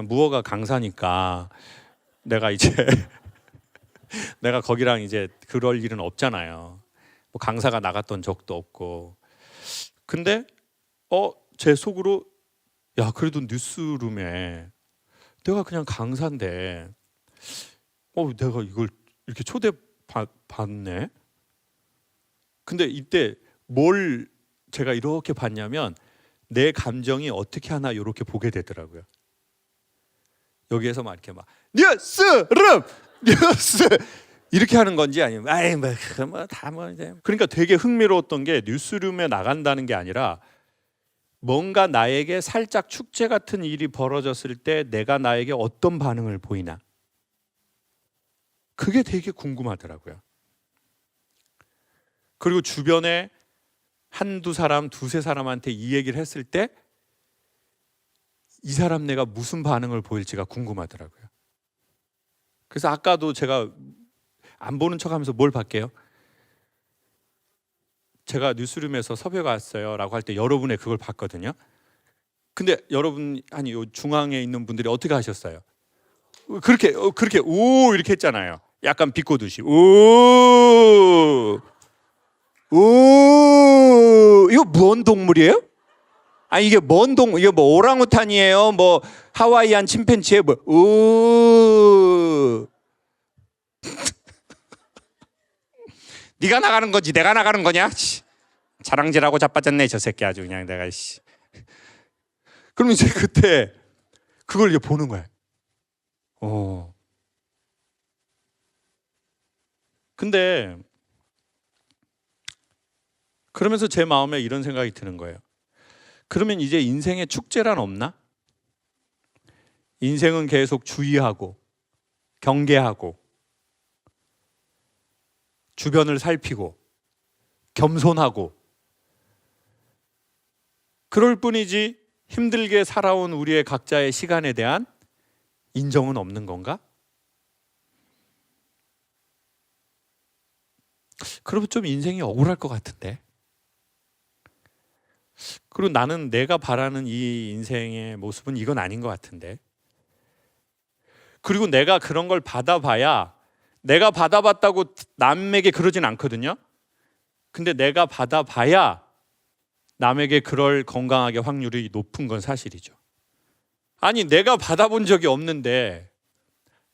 무허가 강사니까 내가 이제 내가 거기랑 이제 그럴 일은 없잖아요. 뭐 강사가 나갔던 적도 없고. 근데 제 속으로 야 그래도 뉴스룸에 내가 그냥 강사인데 내가 이걸 이렇게 초대받네. 근데 이때 뭘 제가 이렇게 봤냐면 내 감정이 어떻게 하나 이렇게 보게 되더라고요. 여기에서 막 이렇게 막 뉴스룸 뉴스 이렇게 하는 건지 아니면 이제 그러니까 되게 흥미로웠던 게 뉴스룸에 나간다는 게 아니라 뭔가 나에게 살짝 축제 같은 일이 벌어졌을 때 내가 나에게 어떤 반응을 보이나 그게 되게 궁금하더라고요. 그리고 주변에 한두 사람, 두세 사람한테 이 얘기를 했을 때 이 사람 내가 무슨 반응을 보일지가 궁금하더라고요. 그래서 아까도 제가 안 보는 척하면서 뭘 봤게요? 제가 뉴스룸에서 섭외가 왔어요 라고 할 때 여러분의 그걸 봤거든요. 근데 여러분 아니 요 중앙에 있는 분들이 어떻게 하셨어요? 그렇게 오 이렇게 했잖아요. 약간 비꼬듯이 오 이거 뭔 동물이에요? 아니 이게 이게 뭐 오랑우탄이에요? 뭐 하와이안 침팬지에 뭐 네가 나가는 거지 내가 나가는 거냐? 자랑질하고 자빠졌네 저 새끼 아주 그냥 내가 씨. 그러면 이제 그때 그걸 이제 보는 거야. 근데 그러면서 제 마음에 이런 생각이 드는 거예요. 그러면 이제 인생에 축제란 없나? 인생은 계속 주의하고 경계하고 주변을 살피고 겸손하고 그럴 뿐이지 힘들게 살아온 우리의 각자의 시간에 대한 인정은 없는 건가? 그러면 좀 인생이 억울할 것 같은데. 그리고 나는 내가 바라는 이 인생의 모습은 이건 아닌 것 같은데. 그리고 내가 그런 걸 받아봐야 내가 받아봤다고 남에게 그러진 않거든요. 근데 내가 받아봐야 남에게 그럴 건강하게 확률이 높은 건 사실이죠. 아니 내가 받아본 적이 없는데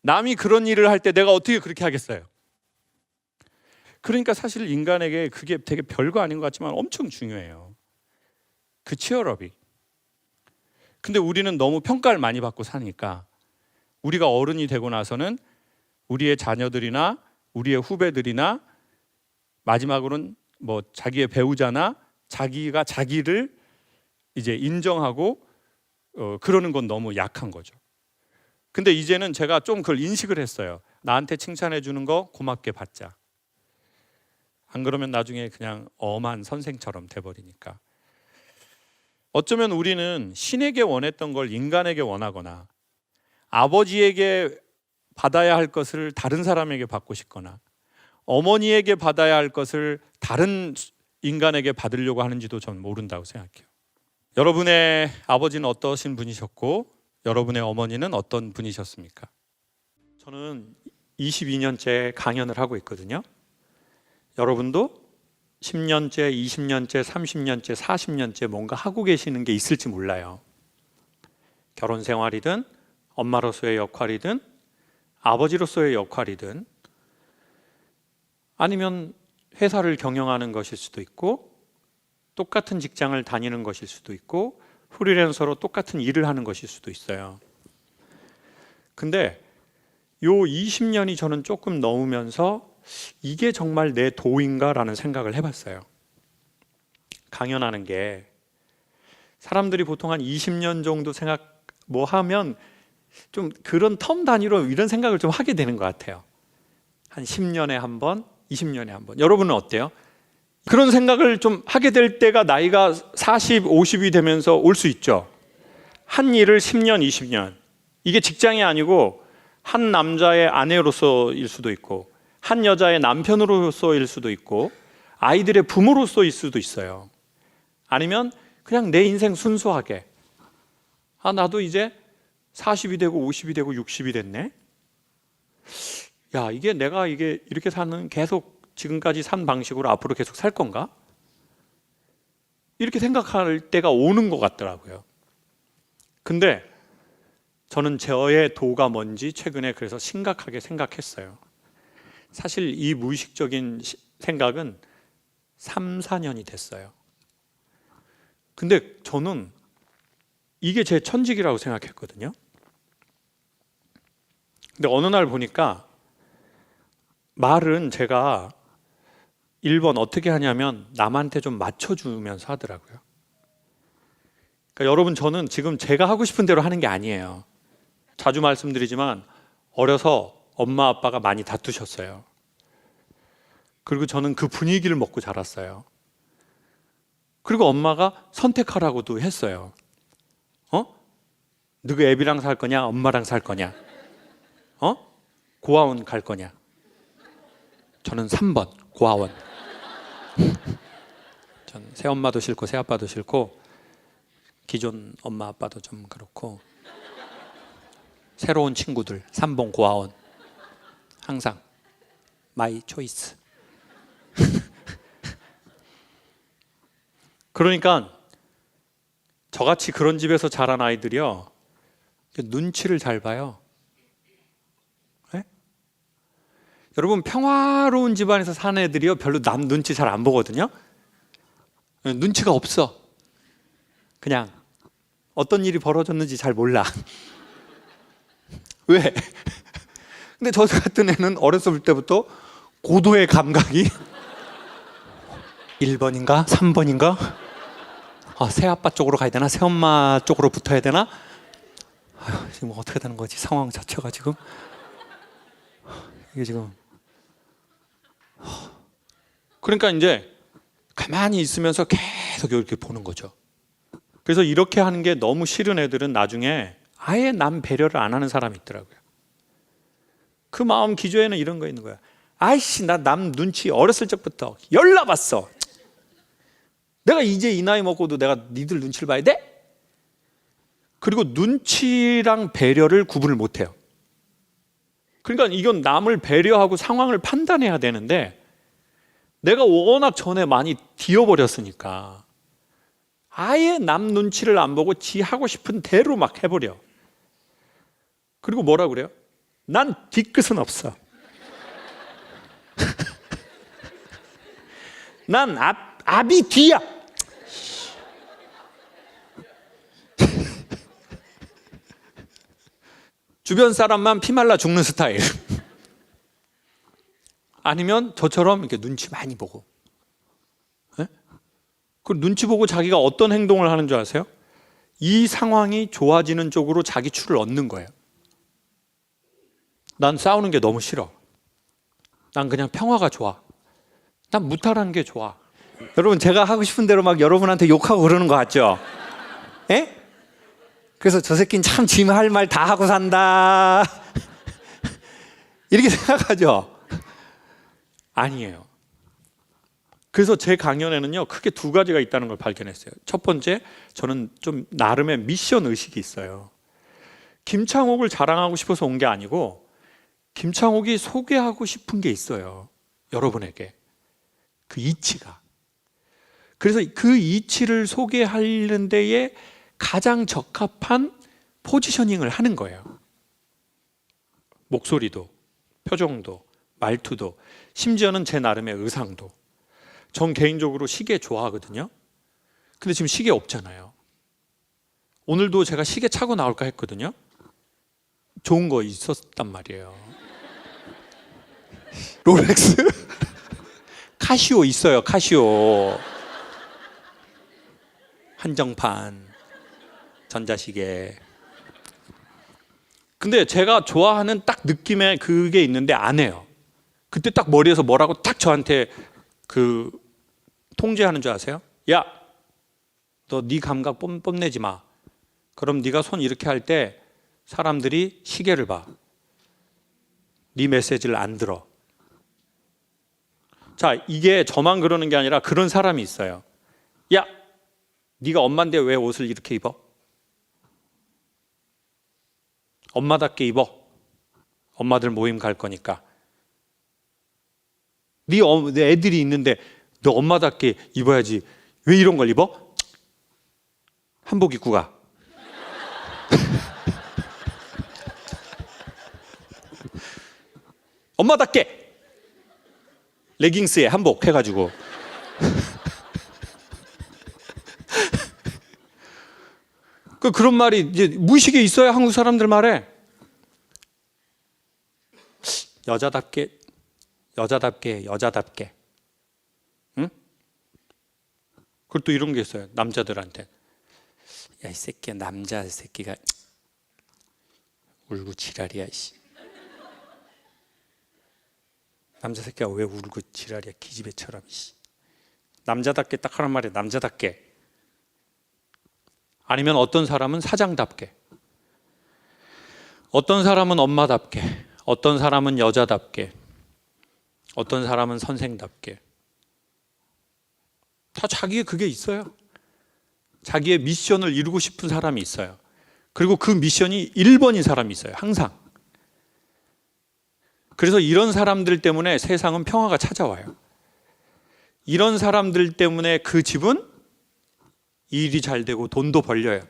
남이 그런 일을 할 때 내가 어떻게 그렇게 하겠어요? 그러니까 사실 인간에게 그게 되게 별거 아닌 것 같지만 엄청 중요해요. 그 치열업이. 근데 우리는 너무 평가를 많이 받고 사니까 우리가 어른이 되고 나서는 우리의 자녀들이나 우리의 후배들이나 마지막으로는 뭐 자기의 배우자나 자기가 자기를 이제 인정하고 그러는 건 너무 약한 거죠. 근데 이제는 제가 좀 그걸 인식을 했어요. 나한테 칭찬해 주는 거 고맙게 받자. 안 그러면 나중에 그냥 엄한 선생처럼 돼버리니까. 어쩌면 우리는 신에게 원했던 걸 인간에게 원하거나 아버지에게 받아야 할 것을 다른 사람에게 받고 싶거나 어머니에게 받아야 할 것을 다른 인간에게 받으려고 하는지도 전 모른다고 생각해요. 여러분의 아버지는 어떠신 분이셨고 여러분의 어머니는 어떤 분이셨습니까? 저는 22년째 강연을 하고 있거든요. 여러분도 10년째, 20년째, 30년째, 40년째 뭔가 하고 계시는 게 있을지 몰라요. 결혼 생활이든 엄마로서의 역할이든 아버지로서의 역할이든 아니면 회사를 경영하는 것일 수도 있고 똑같은 직장을 다니는 것일 수도 있고 프리랜서로 똑같은 일을 하는 것일 수도 있어요. 근데 요 20년이 저는 조금 넘으면서 이게 정말 내 도인가라는 생각을 해봤어요. 강연하는 게 사람들이 보통 한 20년 정도 생각 뭐 하면 좀 그런 텀 단위로 이런 생각을 좀 하게 되는 것 같아요. 한 10년에 한 번, 20년에 한 번. 여러분은 어때요? 그런 생각을 좀 하게 될 때가 나이가 40, 50이 되면서 올 수 있죠. 한 일을 10년, 20년. 이게 직장이 아니고 한 남자의 아내로서일 수도 있고 한 여자의 남편으로서일 수도 있고 아이들의 부모로서일 수도 있어요. 아니면 그냥 내 인생 순수하게 나도 이제 40이 되고 50이 되고 60이 됐네. 야, 이게 내가 이게 이렇게 사는 계속 지금까지 산 방식으로 앞으로 계속 살 건가? 이렇게 생각할 때가 오는 것 같더라고요. 근데 저는 저의 도가 뭔지 최근에 그래서 심각하게 생각했어요. 사실 이 무의식적인 생각은 3, 4년이 됐어요. 근데 저는 이게 제 천직이라고 생각했거든요. 근데 어느 날 보니까 말은 제가 1번 어떻게 하냐면 남한테 좀 맞춰주면서 하더라고요. 그러니까 여러분 저는 지금 제가 하고 싶은 대로 하는 게 아니에요. 자주 말씀드리지만 어려서 엄마 아빠가 많이 다투셨어요. 그리고 저는 그 분위기를 먹고 자랐어요. 그리고 엄마가 선택하라고도 했어요. 누구 애비랑 살 거냐 엄마랑 살 거냐 고아원 갈 거냐. 저는 3번 고아원. 전 새엄마도 싫고 새아빠도 싫고 기존 엄마 아빠도 좀 그렇고 새로운 친구들 3번 고아원. 항상 마이 초이스. 그러니까 저같이 그런 집에서 자란 아이들이요, 눈치를 잘 봐요. 네? 여러분, 평화로운 집안에서 사는 애들이요, 별로 남 눈치 잘 안 보거든요. 눈치가 없어. 그냥 어떤 일이 벌어졌는지 잘 몰라. 왜? 근데 저 같은 애는 어렸을 때부터 고도의 감각이 1번인가 3번인가, 새아빠 쪽으로 가야 되나 새엄마 쪽으로 붙어야 되나, 지금 어떻게 되는 거지, 상황 자체가 지금 이게 지금. 그러니까 이제 가만히 있으면서 계속 이렇게 보는 거죠. 그래서 이렇게 하는 게 너무 싫은 애들은 나중에 아예 남 배려를 안 하는 사람이 있더라고요. 그 마음 기조에는 이런 거 있는 거야. 아이씨, 나 남 눈치 어렸을 적부터 열나봤어. 내가 이제 이 나이 먹고도 내가 니들 눈치를 봐야 돼? 그리고 눈치랑 배려를 구분을 못 해요. 그러니까 이건 남을 배려하고 상황을 판단해야 되는데 내가 워낙 전에 많이 뒤어버렸으니까 아예 남 눈치를 안 보고 지 하고 싶은 대로 막 해버려. 그리고 뭐라 그래요? 난 뒤끝은 없어. 난 앞이 뒤야. 주변 사람만 피말라 죽는 스타일. 아니면 저처럼 이렇게 눈치 많이 보고. 네? 그 눈치 보고 자기가 어떤 행동을 하는 줄 아세요? 이 상황이 좋아지는 쪽으로 자기 추를 얻는 거예요. 난 싸우는 게 너무 싫어. 난 그냥 평화가 좋아. 난 무탈한 게 좋아. 여러분, 제가 하고 싶은 대로 막 여러분한테 욕하고 그러는 거 같죠? 예? 그래서 저 새끼는 참 지금 할 말 다 하고 산다. 이렇게 생각하죠? 아니에요. 그래서 제 강연에는요, 크게 두 가지가 있다는 걸 발견했어요. 첫 번째, 저는 좀 나름의 미션 의식이 있어요. 김창옥을 자랑하고 싶어서 온 게 아니고 김창옥이 소개하고 싶은 게 있어요. 여러분에게. 그 이치가. 그래서 그 이치를 소개하는 데에 가장 적합한 포지셔닝을 하는 거예요. 목소리도, 표정도, 말투도, 심지어는 제 나름의 의상도. 전 개인적으로 시계 좋아하거든요. 근데 지금 시계 없잖아요. 오늘도 제가 시계 차고 나올까 했거든요. 좋은 거 있었단 말이에요. 롤렉스? 카시오 있어요. 카시오. 한정판 전자시계. 근데 제가 좋아하는 딱 느낌의 그게 있는데 안 해요. 그때 딱 머리에서 뭐라고 딱 저한테 그 통제하는 줄 아세요? 야, 너 네 감각 뽐내지 마. 그럼 네가 손 이렇게 할 때 사람들이 시계를 봐. 네 메시지를 안 들어. 자, 이게 저만 그러는 게 아니라 그런 사람이 있어요. 야, 네가 엄마인데 왜 옷을 이렇게 입어? 엄마답게 입어. 엄마들 모임 갈 거니까. 네 애들이 있는데 너 엄마답게 입어야지. 왜 이런 걸 입어? 한복 입고 가. 엄마답게 레깅스에 한복 해가지고. 그런 말이 이제 무의식에 있어야 한국 사람들 말에. 여자답게, 여자답게. 응? 그리고 또 이런 게 있어요. 남자들한테. 야, 이 새끼야, 남자 새끼가 울고 지랄이야, 씨. 남자 새끼가 왜 울고 지랄이야, 기집애처럼, 씨. 남자답게 딱 하는 말이 남자답게. 아니면 어떤 사람은 사장답게, 어떤 사람은 엄마답게, 어떤 사람은 여자답게, 어떤 사람은 선생답게. 다 자기의 그게 있어요. 자기의 미션을 이루고 싶은 사람이 있어요. 그리고 그 미션이 1번인 사람이 있어요. 항상. 그래서 이런 사람들 때문에 세상은 평화가 찾아와요. 이런 사람들 때문에 그 집은 일이 잘 되고 돈도 벌려요.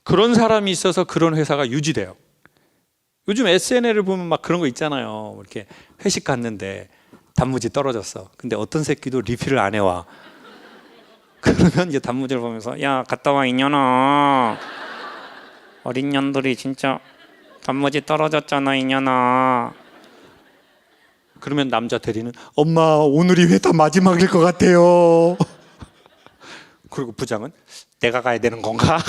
그런 사람이 있어서 그런 회사가 유지돼요. 요즘 SNL을 보면 막 그런 거 있잖아요. 이렇게 회식 갔는데 단무지 떨어졌어. 근데 어떤 새끼도 리필을 안 해와. 그러면 이제 단무지를 보면서 야 갔다 와 이년아. 어린 년들이 진짜 단무지 떨어졌잖아 이년아. 그러면 남자 대리는 엄마 오늘이 회사 마지막일 것 같아요. 그리고 부장은 내가 가야 되는 건가?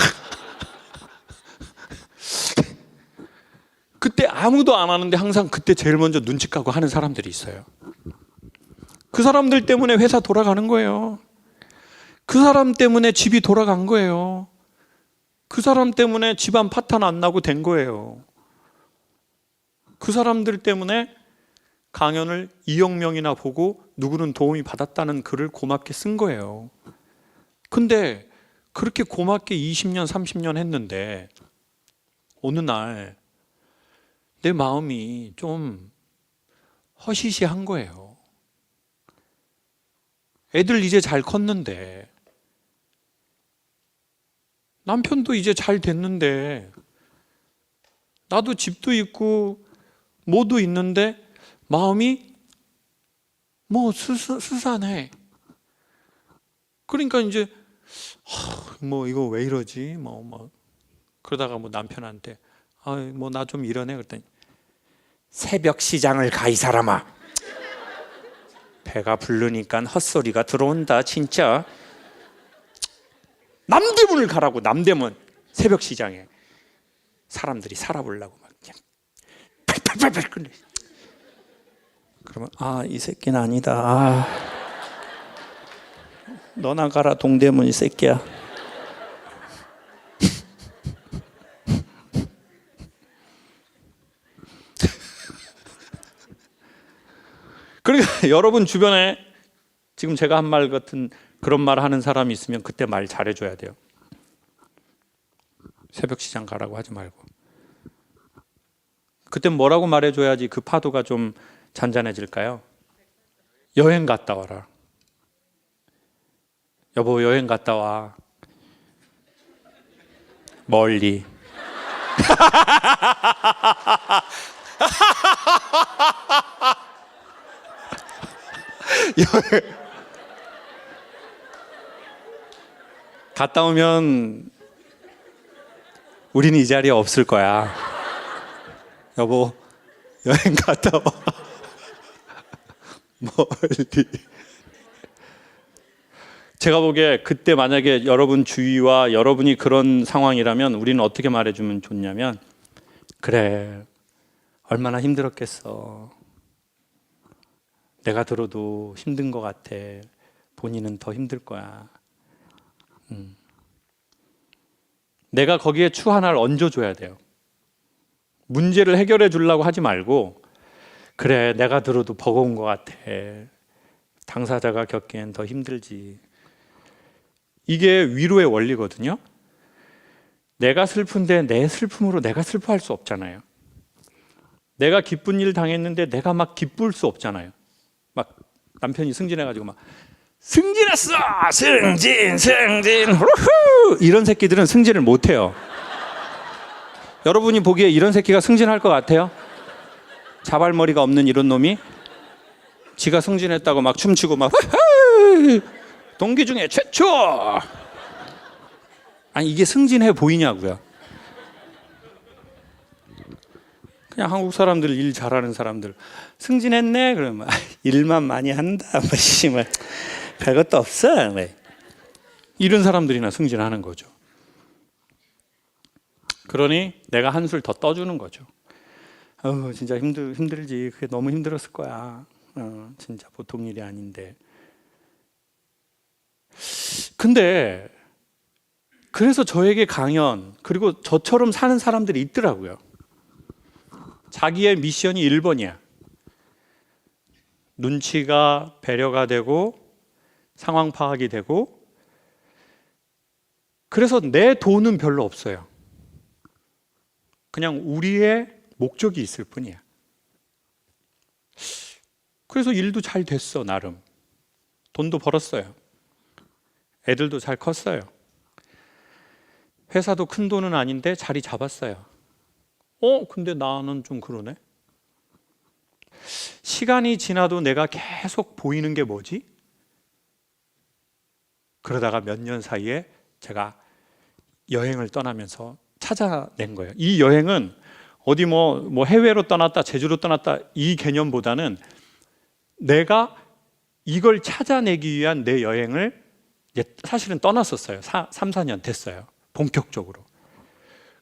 그때 아무도 안 하는데 항상 그때 제일 먼저 눈치 까고 하는 사람들이 있어요. 그 사람들 때문에 회사 돌아가는 거예요. 그 사람 때문에 집이 돌아간 거예요. 그 사람 때문에 집안 파탄 안 나고 된 거예요. 그 사람들 때문에 강연을 2억 명이나 보고 누구는 도움이 받았다는 글을 고맙게 쓴 거예요. 근데 그렇게 고맙게 20년, 30년 했는데 어느 날 내 마음이 좀 허시시한 거예요. 애들 이제 잘 컸는데, 남편도 이제 잘 됐는데, 나도 집도 있고 뭐도 있는데 마음이 뭐 스산해. 그러니까 이제 뭐 이거 왜 이러지? 뭐 그러다가 뭐 남편한테 뭐 나 좀 이러네 그랬더니 새벽 시장을 가 이 사람아. 배가 부르니까 헛소리가 들어온다 진짜. 남대문을 가라고. 남대문 새벽 시장에 사람들이 살아보려고 막 그냥 팔팔팔팔 끓네. 그러면 이 새끼는 아니다. 너나 가라 동대문 이 새끼야. 그러니까 여러분 주변에 지금 제가 한 말 같은 그런 말 하는 사람이 있으면 그때 말 잘해줘야 돼요. 새벽 시장 가라고 하지 말고. 그때 뭐라고 말해줘야지 그 파도가 좀 잔잔해질까요? 여행 갔다 와라. 여보 여행 갔다 와. 멀리. 갔다 오면 우리는 이 자리에 없을 거야. 여보 여행 갔다 와. 멀리. 제가 보기에 그때 만약에 여러분 주위와 여러분이 그런 상황이라면 우리는 어떻게 말해주면 좋냐면, 그래 얼마나 힘들었겠어. 내가 들어도 힘든 것 같아. 본인은 더 힘들 거야. 내가 거기에 추 하나를 얹어줘야 돼요. 문제를 해결해 주려고 하지 말고, 그래 내가 들어도 버거운 것 같아. 당사자가 겪기엔 더 힘들지. 이게 위로의 원리거든요. 내가 슬픈데 내 슬픔으로 내가 슬퍼할 수 없잖아요. 내가 기쁜 일 당했는데 내가 막 기쁠 수 없잖아요. 막 남편이 승진해가지고 막 승진했어! 승진! 후후! 이런 새끼들은 승진을 못해요. 여러분이 보기에 이런 새끼가 승진할 것 같아요? 자발머리가 없는 이런 놈이 지가 승진했다고 막 춤추고 막 후후! 동기 중에 최초! 아니 이게 승진해 보이냐고요. 그냥 한국 사람들 일 잘하는 사람들 승진했네 그러면 일만 많이 한다 뭐 씨발 별것도 없어 뭐. 이런 사람들이나 승진하는 거죠. 그러니 내가 한술 더 떠주는 거죠. 진짜 힘들지. 그게 너무 힘들었을 거야. 진짜 보통 일이 아닌데. 근데 그래서 저에게 강연, 그리고 저처럼 사는 사람들이 있더라고요. 자기의 미션이 1번이야. 눈치가 배려가 되고 상황 파악이 되고, 그래서 내 돈은 별로 없어요. 그냥 우리의 목적이 있을 뿐이야. 그래서 일도 잘 됐어. 나름 돈도 벌었어요. 애들도 잘 컸어요. 회사도 큰 돈은 아닌데 자리 잡았어요. 근데 나는 좀 그러네. 시간이 지나도 내가 계속 보이는 게 뭐지? 그러다가 몇 년 사이에 제가 여행을 떠나면서 찾아낸 거예요. 이 여행은 어디 뭐 해외로 떠났다, 제주로 떠났다 이 개념보다는 내가 이걸 찾아내기 위한 내 여행을 사실은 떠났었어요. 3, 4년 됐어요. 본격적으로.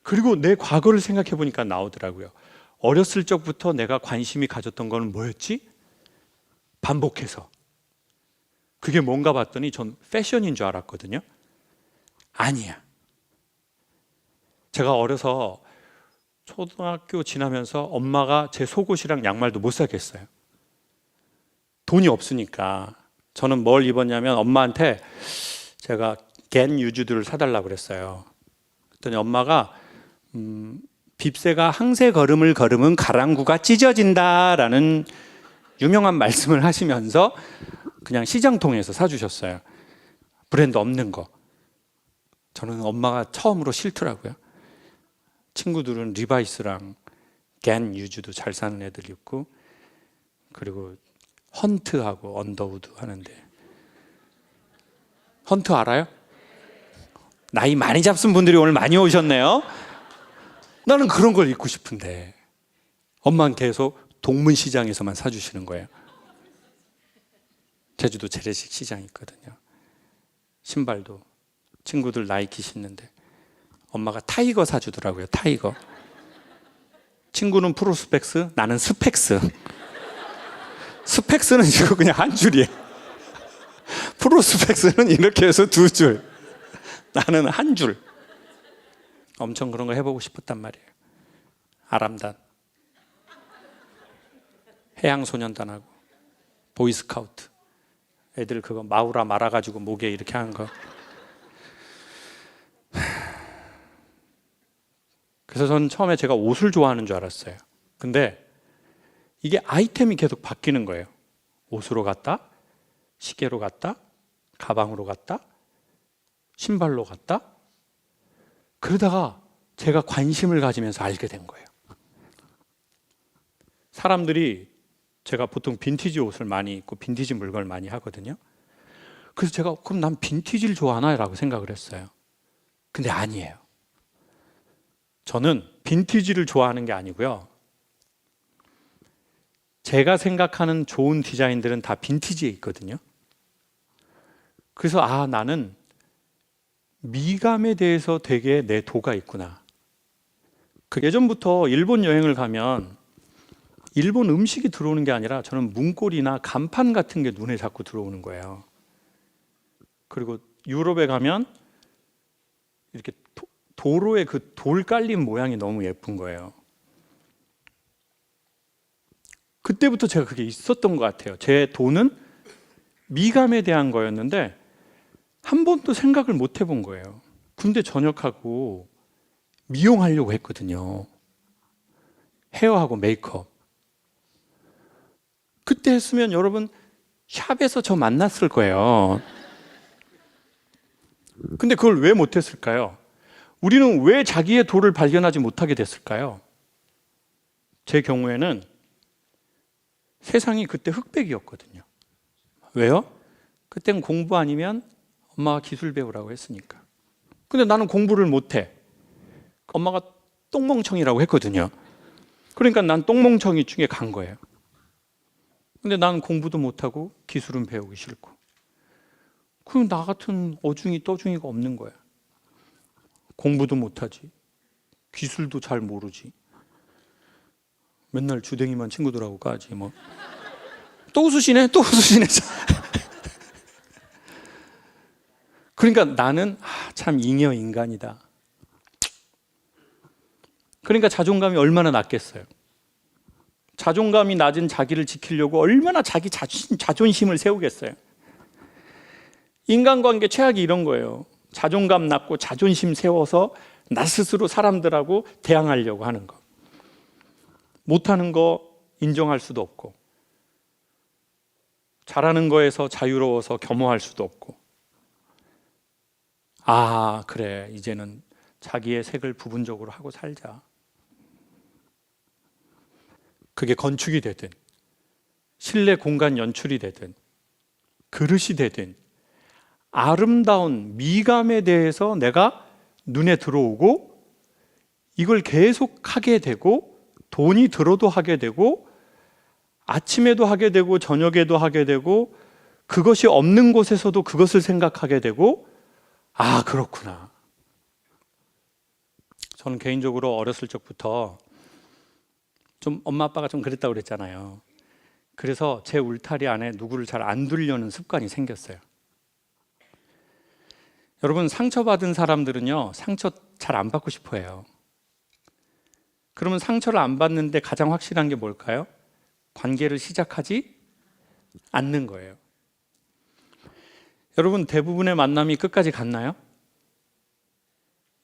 그리고 내 과거를 생각해 보니까 나오더라고요. 어렸을 적부터 내가 관심이 가졌던 거는 뭐였지? 반복해서. 그게 뭔가 봤더니 전 패션인 줄 알았거든요. 아니야. 제가 어려서 초등학교 지나면서 엄마가 제 속옷이랑 양말도 못 사겠어요. 돈이 없으니까. 저는 뭘 입었냐면 엄마한테 제가 겐 유즈들을 사달라고 그랬어요. 그랬더니 엄마가 빕새가 항새 걸음을 걸으면 가랑구가 찢어진다라는 유명한 말씀을 하시면서 그냥 시장통에서 사주셨어요. 브랜드 없는 거. 저는 엄마가 처음으로 싫더라고요. 친구들은 리바이스랑 겐 유즈도 잘 사는 애들 있고, 그리고 헌트하고 언더우드 하는데. 헌트 알아요? 나이 많이 잡순 분들이 오늘 많이 오셨네요. 나는 그런 걸 입고 싶은데 엄마는 계속 동문시장에서만 사주시는 거예요. 제주도 재래식 시장 있거든요. 신발도 친구들 나이키 신는데 엄마가 타이거 사주더라고요. 타이거. 친구는 프로스펙스, 나는 스펙스. 스펙스는 이거 그냥 한 줄이에요. 프로스펙스는 이렇게 해서 두 줄, 나는 한 줄. 엄청 그런 거 해보고 싶었단 말이에요. 아람단, 해양소년단하고 보이스카우트, 애들 그거 마우라 말아가지고 목에 이렇게 하는 거. 그래서 저는 처음에 제가 옷을 좋아하는 줄 알았어요. 근데 이게 아이템이 계속 바뀌는 거예요. 옷으로 갔다, 시계로 갔다, 가방으로 갔다, 신발로 갔다. 그러다가 제가 관심을 가지면서 알게 된 거예요. 사람들이, 제가 보통 빈티지 옷을 많이 입고 빈티지 물건을 많이 하거든요. 그래서 제가 그럼 난 빈티지를 좋아하나? 라고 생각을 했어요. 근데 아니에요. 저는 빈티지를 좋아하는 게 아니고요. 제가 생각하는 좋은 디자인들은 다 빈티지에 있거든요. 그래서 나는 미감에 대해서 되게 내 도가 있구나. 예전부터 일본 여행을 가면 일본 음식이 들어오는 게 아니라 저는 문고리나 간판 같은 게 눈에 자꾸 들어오는 거예요. 그리고 유럽에 가면 이렇게 도로에 그 돌 깔린 모양이 너무 예쁜 거예요. 그때부터 제가 그게 있었던 것 같아요. 제 도는 미감에 대한 거였는데 한 번도 생각을 못 해본 거예요. 군대 전역하고 미용하려고 했거든요. 헤어하고 메이크업. 그때 했으면 여러분 샵에서 저 만났을 거예요. 근데 그걸 왜 못했을까요? 우리는 왜 자기의 도를 발견하지 못하게 됐을까요? 제 경우에는 세상이 그때 흑백이었거든요. 왜요? 그땐 공부 아니면 엄마가 기술 배우라고 했으니까. 근데 나는 공부를 못해. 엄마가 똥멍청이라고 했거든요. 그러니까 난 똥멍청이 중에 간 거예요. 근데 나는 공부도 못하고 기술은 배우기 싫고. 그럼 나 같은 어중이 떠중이가 없는 거야. 공부도 못하지, 기술도 잘 모르지, 맨날 주댕이만 친구들하고 까지. 또 웃으시네, 또 웃으시네. 그러니까 나는 참 잉여 인간이다. 그러니까 자존감이 얼마나 낮겠어요. 자존감이 낮은 자기를 지키려고 얼마나 자기 자존심을 세우겠어요. 인간관계 최악이 이런 거예요. 자존감 낮고 자존심 세워서 나 스스로 사람들하고 대항하려고 하는 거. 못하는 거 인정할 수도 없고, 잘하는 거에서 자유로워서 겸허할 수도 없고, 아, 그래. 이제는 자기의 색을 부분적으로 하고 살자. 그게 건축이 되든 실내 공간 연출이 되든 그릇이 되든 아름다운 미감에 대해서 내가 눈에 들어오고 이걸 계속 하게 되고 돈이 들어도 하게 되고 아침에도 하게 되고 저녁에도 하게 되고 그것이 없는 곳에서도 그것을 생각하게 되고 아, 그렇구나. 저는 개인적으로 어렸을 적부터 좀 엄마 아빠가 좀 그랬다고 그랬잖아요. 그래서 제 울타리 안에 누구를 잘 안 두려는 습관이 생겼어요. 여러분, 상처받은 사람들은요, 상처 잘 안 받고 싶어 해요. 그러면 상처를 안 받는데 가장 확실한 게 뭘까요? 관계를 시작하지 않는 거예요. 여러분, 대부분의 만남이 끝까지 갔나요?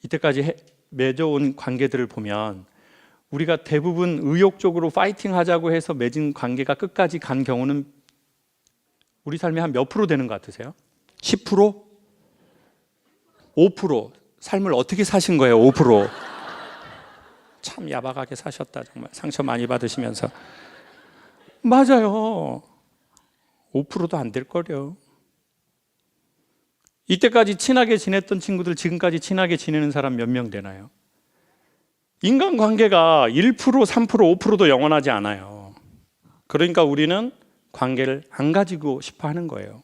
이때까지 맺어온 관계들을 보면 우리가 대부분 의욕적으로 파이팅 하자고 해서 맺은 관계가 끝까지 간 경우는 우리 삶의 한 몇 프로 되는 것 같으세요? 10%? 5%? 삶을 어떻게 사신 거예요? 5%? 참 야박하게 사셨다. 정말 상처 많이 받으시면서. 맞아요. 5%도 안 될 거려. 이때까지 친하게 지냈던 친구들 지금까지 친하게 지내는 사람 몇 명 되나요? 인간관계가 1%, 3%, 5%도 영원하지 않아요. 그러니까 우리는 관계를 안 가지고 싶어 하는 거예요.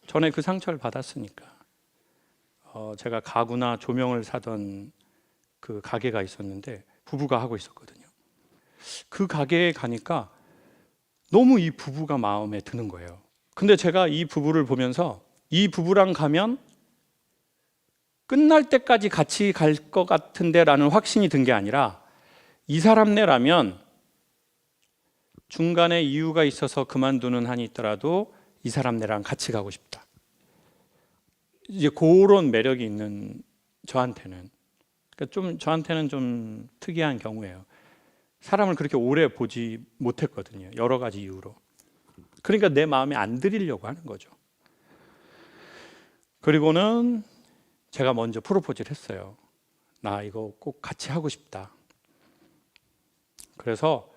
전에 그 상처를 받았으니까. 제가 가구나 조명을 사던 그 가게가 있었는데 부부가 하고 있었거든요. 그 가게에 가니까 너무 이 부부가 마음에 드는 거예요. 근데 제가 이 부부를 보면서 이 부부랑 가면 끝날 때까지 같이 갈 것 같은데 라는 확신이 든 게 아니라 이 사람네라면 중간에 이유가 있어서 그만두는 한이 있더라도 이 사람네랑 같이 가고 싶다. 이제 그런 매력이 있는 저한테는, 그러니까 저한테는 좀 특이한 경우예요. 사람을 그렇게 오래 보지 못했거든요. 여러 가지 이유로. 그러니까 내 마음에 안 들이려고 하는 거죠. 그리고는 제가 먼저 프로포즈를 했어요. 나 이거 꼭 같이 하고 싶다. 그래서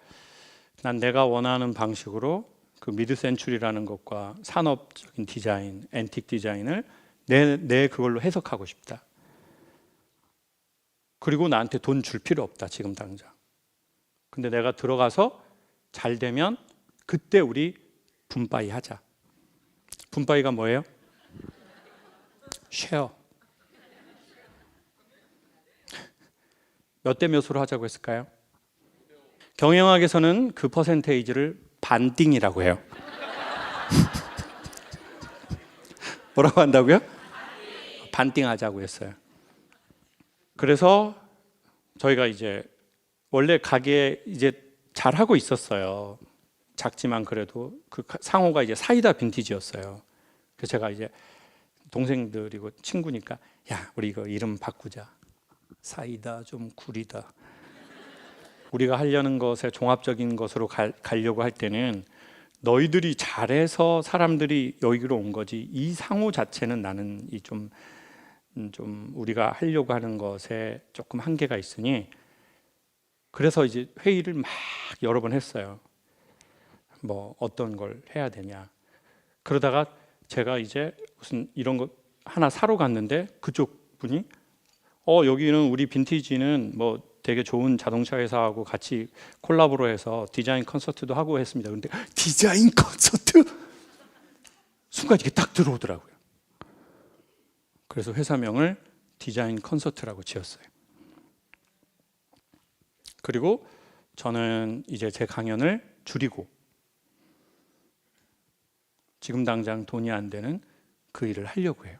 난 내가 원하는 방식으로 그 미드 센추리라는 것과 산업적인 디자인, 앤틱 디자인을 내 그걸로 해석하고 싶다. 그리고 나한테 돈 줄 필요 없다, 지금 당장. 근데 내가 들어가서 잘 되면 그때 우리 분바이 하자. 분바이가 뭐예요? 쉐어. 몇 대 몇으로 하자고 했을까요? 경영학에서는 그 퍼센테이지를 반띵이라고 해요. 뭐라고 한다고요? 반띵 하자고 했어요. 그래서 저희가 이제 원래 가게 이제 잘 하고 있었어요. 작지만 그래도 그 상호가 이제 사이다 빈티지였어요. 그래서 제가 이제 동생들이고 친구니까 야, 우리 이거 이름 바꾸자. 사이다 좀 구리다. 우리가 하려는 것에 종합적인 것으로 가려고 할 때는 너희들이 잘해서 사람들이 여기로 온 거지 이 상호 자체는 나는 이 좀 우리가 하려고 하는 것에 조금 한계가 있으니 그래서 이제 회의를 막 여러 번 했어요. 뭐 어떤 걸 해야 되냐. 그러다가 제가 이제 무슨 이런 거 하나 사러 갔는데 그쪽 분이 여기는 우리 빈티지는 뭐 되게 좋은 자동차 회사하고 같이 콜라보로 해서 디자인 콘서트도 하고 했습니다. 그런데 디자인 콘서트? 순간 이게 딱 들어오더라고요. 그래서 회사명을 디자인 콘서트라고 지었어요. 그리고 저는 이제 제 강연을 줄이고 지금 당장 돈이 안 되는 그 일을 하려고 해요.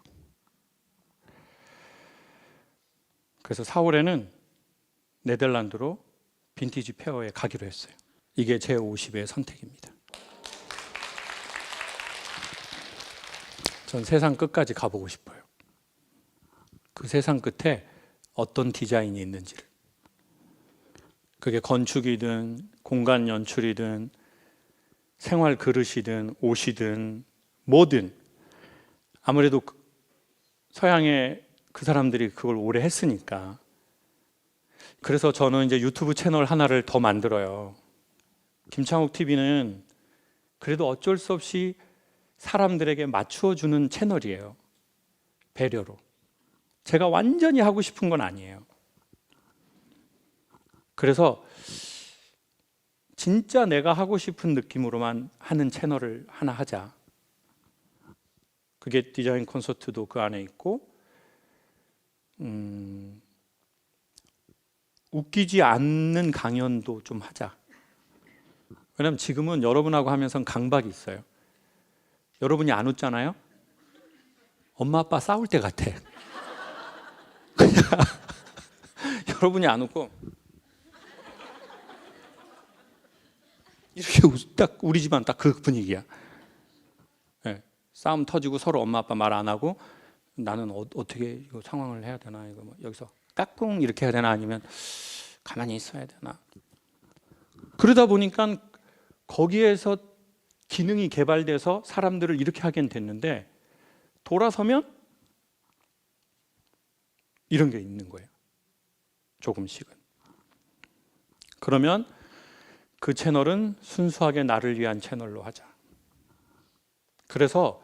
그래서 4월에는 네덜란드로 빈티지 페어에 가기로 했어요. 이게 제 50의 선택입니다. 전 세상 끝까지 가보고 싶어요. 그 세상 끝에 어떤 디자인이 있는지를. 그게 건축이든 공간 연출이든 생활 그릇이든 옷이든 뭐든 아무래도 서양의 그 사람들이 그걸 오래 했으니까. 그래서 저는 이제 유튜브 채널 하나를 더 만들어요. 김창욱 TV는 그래도 어쩔 수 없이 사람들에게 맞추어 주는 채널이에요. 배려로. 제가 완전히 하고 싶은 건 아니에요. 그래서 진짜 내가 하고 싶은 느낌으로만 하는 채널을 하나 하자. 그게 디자인 콘서트도 그 안에 있고, 웃기지 않는 강연도 좀 하자. 왜냐면 지금은 여러분하고 하면서 강박이 있어요. 여러분이 안 웃잖아요? 엄마 아빠 싸울 때 같아. 그냥 여러분이 안 웃고 이렇게 딱 우리 집안 딱 그 분위기야. 네. 싸움 터지고 서로 엄마 아빠 말 안 하고 나는 어떻게 이거 상황을 해야 되나, 이거 뭐 여기서 까꿍 이렇게 해야 되나, 아니면 가만히 있어야 되나. 그러다 보니까 거기에서 기능이 개발돼서 사람들을 이렇게 하긴 됐는데, 돌아서면 이런 게 있는 거예요. 조금씩은. 그러면 그 채널은 순수하게 나를 위한 채널로 하자. 그래서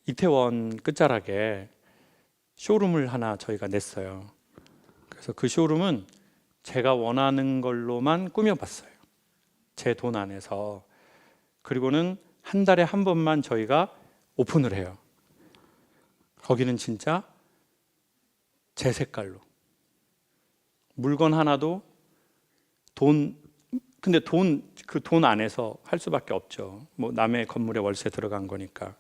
이태원 끝자락에 쇼룸을 하나 저희가 냈어요. 그래서 그 쇼룸은 제가 원하는 걸로만 꾸며봤어요. 제 돈 안에서. 그리고는 한 달에 한 번만 저희가 오픈을 해요. 거기는 진짜 제 색깔로. 물건 하나도 근데 그 돈 안에서 할 수밖에 없죠. 뭐 남의 건물에 월세 들어간 거니까.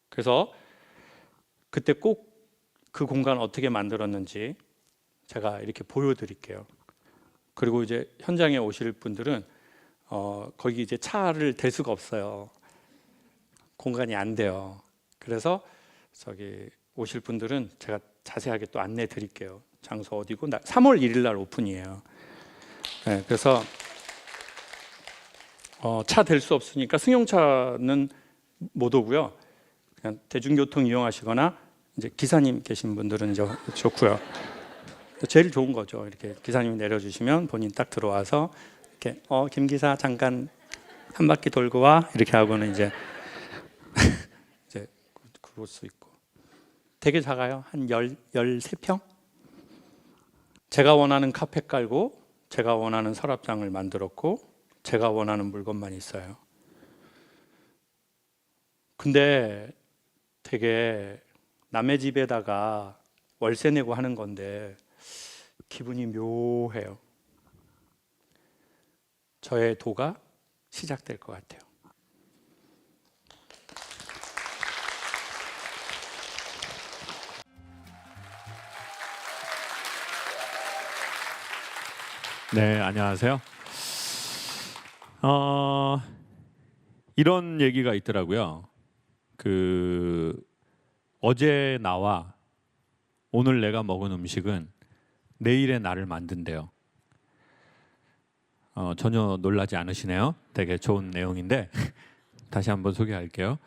그래서 그때 꼭 그 공간 어떻게 만들었는지 제가 이렇게 보여드릴게요. 그리고 이제 현장에 오실 분들은 거기 이제 차를 댈 수가 없어요. 공간이 안 돼요. 그래서 저기 오실 분들은 제가 자세하게 또 안내 드릴게요. 장소 어디고, 3월 1일 날 오픈이에요. 네, 그래서 차 댈 수 없으니까 승용차는 못 오고요. 그냥 대중교통 이용하시거나 이제 기사님 계신 분들은 이제 좋고요. 제일 좋은 거죠. 이렇게 기사님이 내려주시면 본인 딱 들어와서 이렇게 김 기사 잠깐 한 바퀴 돌고 와, 이렇게 하고는 이제 이제 그럴 수 있고. 되게 작아요. 한 13평? 제가 원하는 카페 깔고 제가 원하는 서랍장을 만들었고 제가 원하는 물건만 있어요. 근데 되게 남의 집에다가 월세 내고 하는 건데 기분이 묘해요. 저의 도가 시작될 것 같아요. 네, 안녕하세요. 이런 얘기가 있더라고요. 어제 나와 오늘 내가 먹은 음식은 내일의 나를 만든대요. 전혀 놀라지 않으시네요. 되게 좋은 내용인데 다시 한번 소개할게요.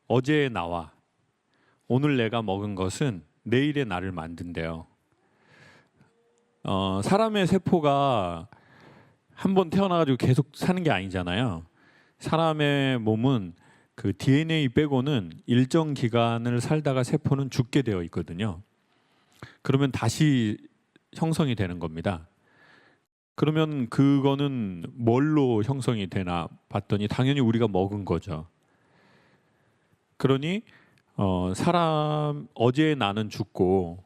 어제의 나와 오늘 내가 먹은 것은 내일의 나를 만든대요. 사람의 세포가 한 번 태어나가지고 계속 사는 게 아니잖아요. 사람의 몸은 그 DNA 빼고는 일정 기간을 살다가 세포는 죽게 되어 있거든요. 그러면 다시 형성이 되는 겁니다. 그러면 그거는 뭘로 형성이 되나 봤더니 당연히 우리가 먹은 거죠. 그러니 어제의 나는 죽고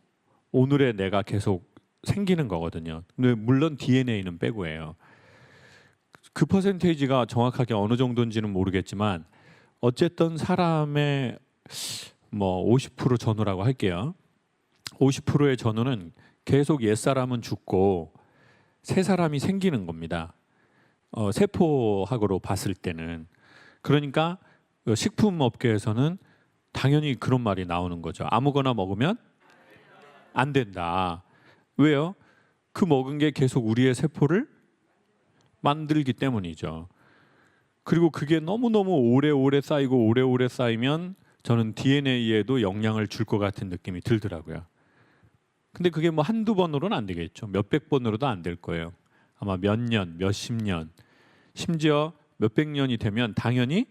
오늘의 내가 계속 생기는 거거든요. 근데 물론 DNA는 빼고예요. 그 퍼센테이지가 정확하게 어느 정도인지는 모르겠지만 어쨌든 사람의 뭐 50% 전후라고 할게요. 50%의 전후는 계속 옛사람은 죽고 새 사람이 생기는 겁니다. 세포학으로 봤을 때는. 그러니까 식품 업계에서는 당연히 그런 말이 나오는 거죠. 아무거나 먹으면 안 된다. 왜요? 그 먹은 게 계속 우리의 세포를 만들기 때문이죠. 그리고 그게 너무너무 오래오래 쌓이고 오래오래 쌓이면 저는 DNA에도 영향을 줄 것 같은 느낌이 들더라고요. 근데 그게 뭐 한두 번으로는 안 되겠죠. 몇백 번으로도 안 될 거예요. 아마 몇 년, 몇십 년, 심지어 몇백 년이 되면 당연히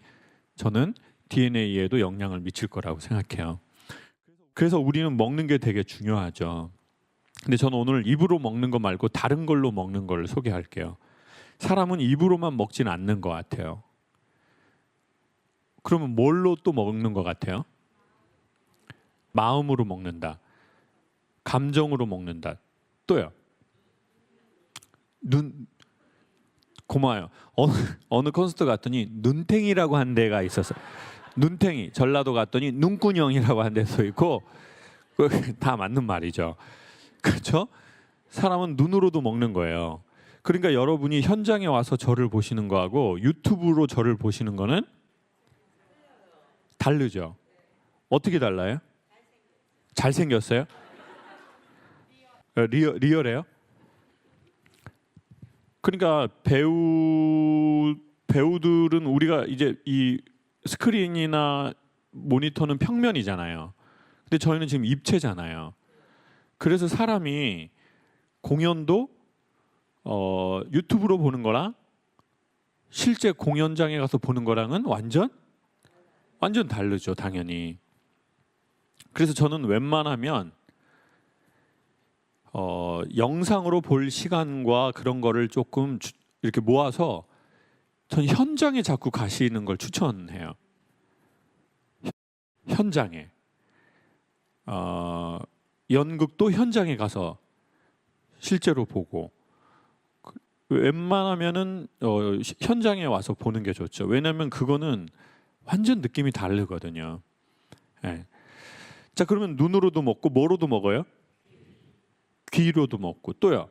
저는 DNA에도 영향을 미칠 거라고 생각해요. 그래서 우리는 먹는 게 되게 중요하죠. 근데 저는 오늘 입으로 먹는 거 말고 다른 걸로 먹는 걸 소개할게요. 사람은 입으로만 먹지는 않는 것 같아요. 그러면 뭘로 또 먹는 것 같아요? 마음으로 먹는다. 감정으로 먹는다. 또요. 고마워요. 어느 콘서트 갔더니 눈탱이라고 한 데가 있었어요. 눈탱이. 전라도 갔더니 눈구녕이라고 한 데도 있고 다 맞는 말이죠. 그렇죠? 사람은 눈으로도 먹는 거예요. 그러니까 여러분이 현장에 와서 저를 보시는 거하고 유튜브로 저를 보시는 거는 다르죠. 어떻게 달라요? 잘생겼어요? 리얼해요? 그러니까 배우들은 우리가 이제 이 스크린이나 모니터는 평면이잖아요. 근데 저희는 지금 입체잖아요. 그래서 사람이 공연도 유튜브로 보는 거랑 실제 공연장에 가서 보는 거랑은 완전 다르죠, 당연히. 그래서 저는 웬만하면 영상으로 볼 시간과 그런 거를 조금 이렇게 모아서 전 현장에 자꾸 가시는 걸 추천해요. 현장에. 연극도 현장에 가서 실제로 보고 웬만하면은 현장에 와서 보는 게 좋죠. 왜냐하면 그거는 완전 느낌이 다르거든요. 네. 자, 그러면 눈으로도 먹고 뭐로도 먹어요? 귀로도 먹고 또요.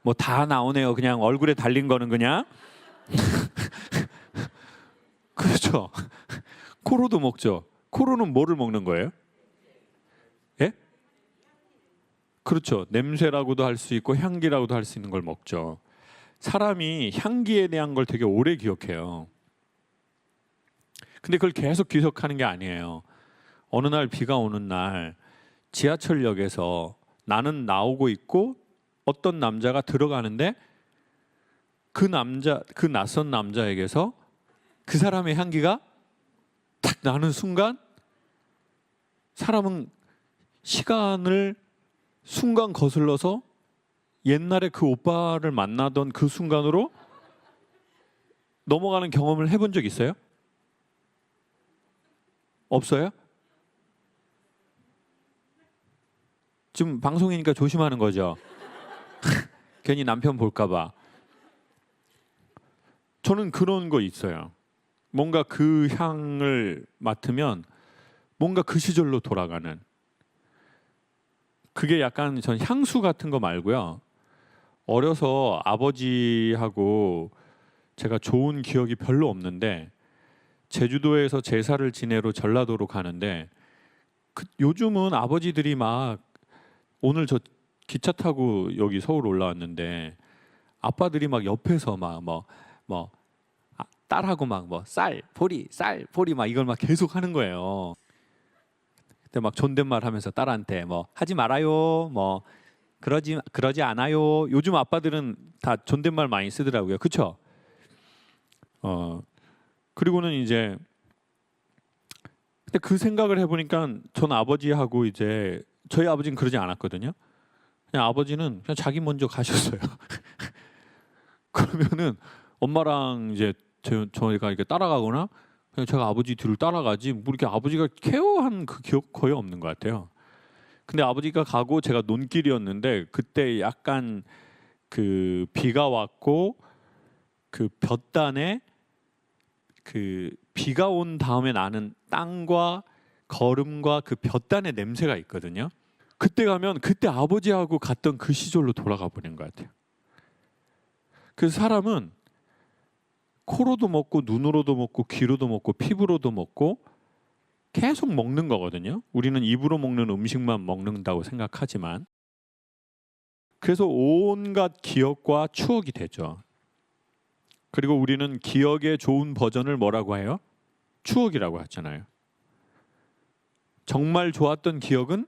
뭐 다 나오네요. 그냥 얼굴에 달린 거는 그냥 그렇죠. 코로도 먹죠. 코로는 뭐를 먹는 거예요? 예? 그렇죠. 냄새라고도 할 수 있고 향기라고도 할 수 있는 걸 먹죠. 사람이 향기에 대한 걸 되게 오래 기억해요. 근데 그걸 계속 기억하는 게 아니에요. 어느 날 비가 오는 날 지하철역에서 나는 나오고 있고 어떤 남자가 들어가는데 그 낯선 남자에게서 그 사람의 향기가 탁 나는 순간 사람은 시간을 순간 거슬러서 옛날에 그 오빠를 만나던 그 순간으로 넘어가는 경험을 해본 적 있어요? 없어요? 지금 방송이니까 조심하는 거죠. 괜히 남편 볼까 봐. 저는 그런 거 있어요. 뭔가 그 향을 맡으면 뭔가 그 시절로 돌아가는. 그게 약간 전 향수 같은 거 말고요. 어려서 아버지하고 제가 좋은 기억이 별로 없는데 제주도에서 제사를 지내러 전라도로 가는데 요즘은 아버지들이 막 오늘 저 기차 타고 여기 서울 올라왔는데 아빠들이 막 옆에서 막 딸하고 막 뭐 쌀 보리 막 이걸 막 계속 하는 거예요. 그때 막 존댓말 하면서 딸한테 뭐 하지 말아요, 뭐 그러지 않아요. 요즘 아빠들은 다 존댓말 많이 쓰더라고요. 그렇죠? 그리고는 이제 근데 그 생각을 해보니까 전 아버지하고 이제 저희 아버지는 그러지 않았거든요. 그냥 아버지는 그냥 자기 먼저 가셨어요. 그러면은 엄마랑 이제 저희가 이렇게 따라가거나 그냥 제가 아버지 뒤를 따라가지 뭐 이렇게 아버지가 케어한 그 기억 거의 없는 것 같아요. 근데 아버지가 가고 제가 논길이었는데 그때 약간 그 비가 왔고 그 볕단에 그 비가 온 다음에 나는 땅과 거름과 그 볕단의 냄새가 있거든요. 그때 가면 그때 아버지하고 갔던 그 시절로 돌아가 버린 것 같아요. 그래서 사람은 코로도 먹고 눈으로도 먹고 귀로도 먹고 피부로도 먹고 계속 먹는 거거든요. 우리는 입으로 먹는 음식만 먹는다고 생각하지만 그래서 온갖 기억과 추억이 되죠. 그리고 우리는 기억의 좋은 버전을 뭐라고 해요? 추억이라고 하잖아요. 정말 좋았던 기억은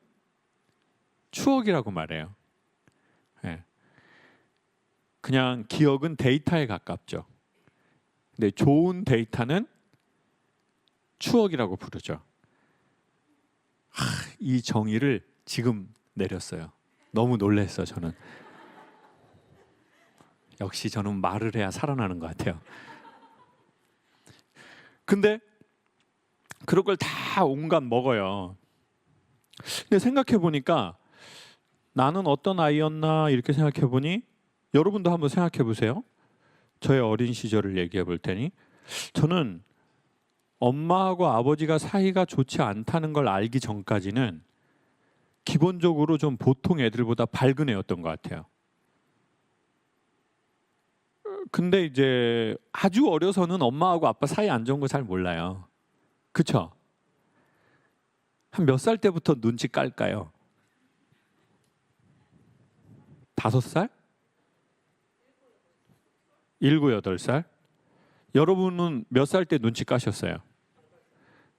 추억이라고 말해요. 예. 그냥 기억은 데이터에 가깝죠. 근데 좋은 데이터는 추억이라고 부르죠. 이 정의를 지금 내렸어요. 너무 놀랐어 저는. 역시 저는 말을 해야 살아나는 것 같아요. 근데 그런 걸 다 온갖 먹어요. 근데 생각해 보니까 나는 어떤 아이였나 이렇게 생각해 보니 여러분도 한번 생각해 보세요. 저의 어린 시절을 얘기해 볼 테니 저는 엄마하고 아버지가 사이가 좋지 않다는 걸 알기 전까지는 기본적으로 좀 보통 애들보다 밝은 애였던 것 같아요. 근데 이제 아주 어려서는 엄마하고 아빠 사이 안 좋은 거 잘 몰라요. 그쵸? 한 몇 살 때부터 눈치 깔까요? 5살? 7, 8살? 여러분은 몇 살 때 눈치 까셨어요?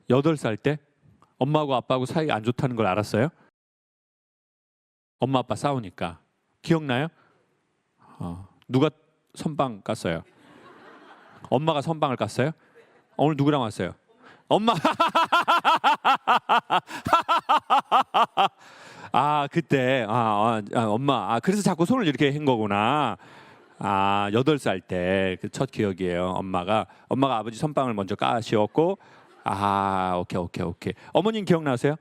8살 때? 엄마하고 아빠하고 사이 안 좋다는 걸 알았어요? 엄마 아빠 싸우니까. 기억나요? 누가 선빵 깠어요? 엄마가 선빵을 깠어요? 오늘 누구랑 왔어요? 엄마. 그때 엄마 그래서 자꾸 손을 이렇게 한 거구나. 8살 때 그 첫 기억이에요. 엄마가 아버지 선빵을 먼저 까시었고 오케이. 어머님 기억나세요?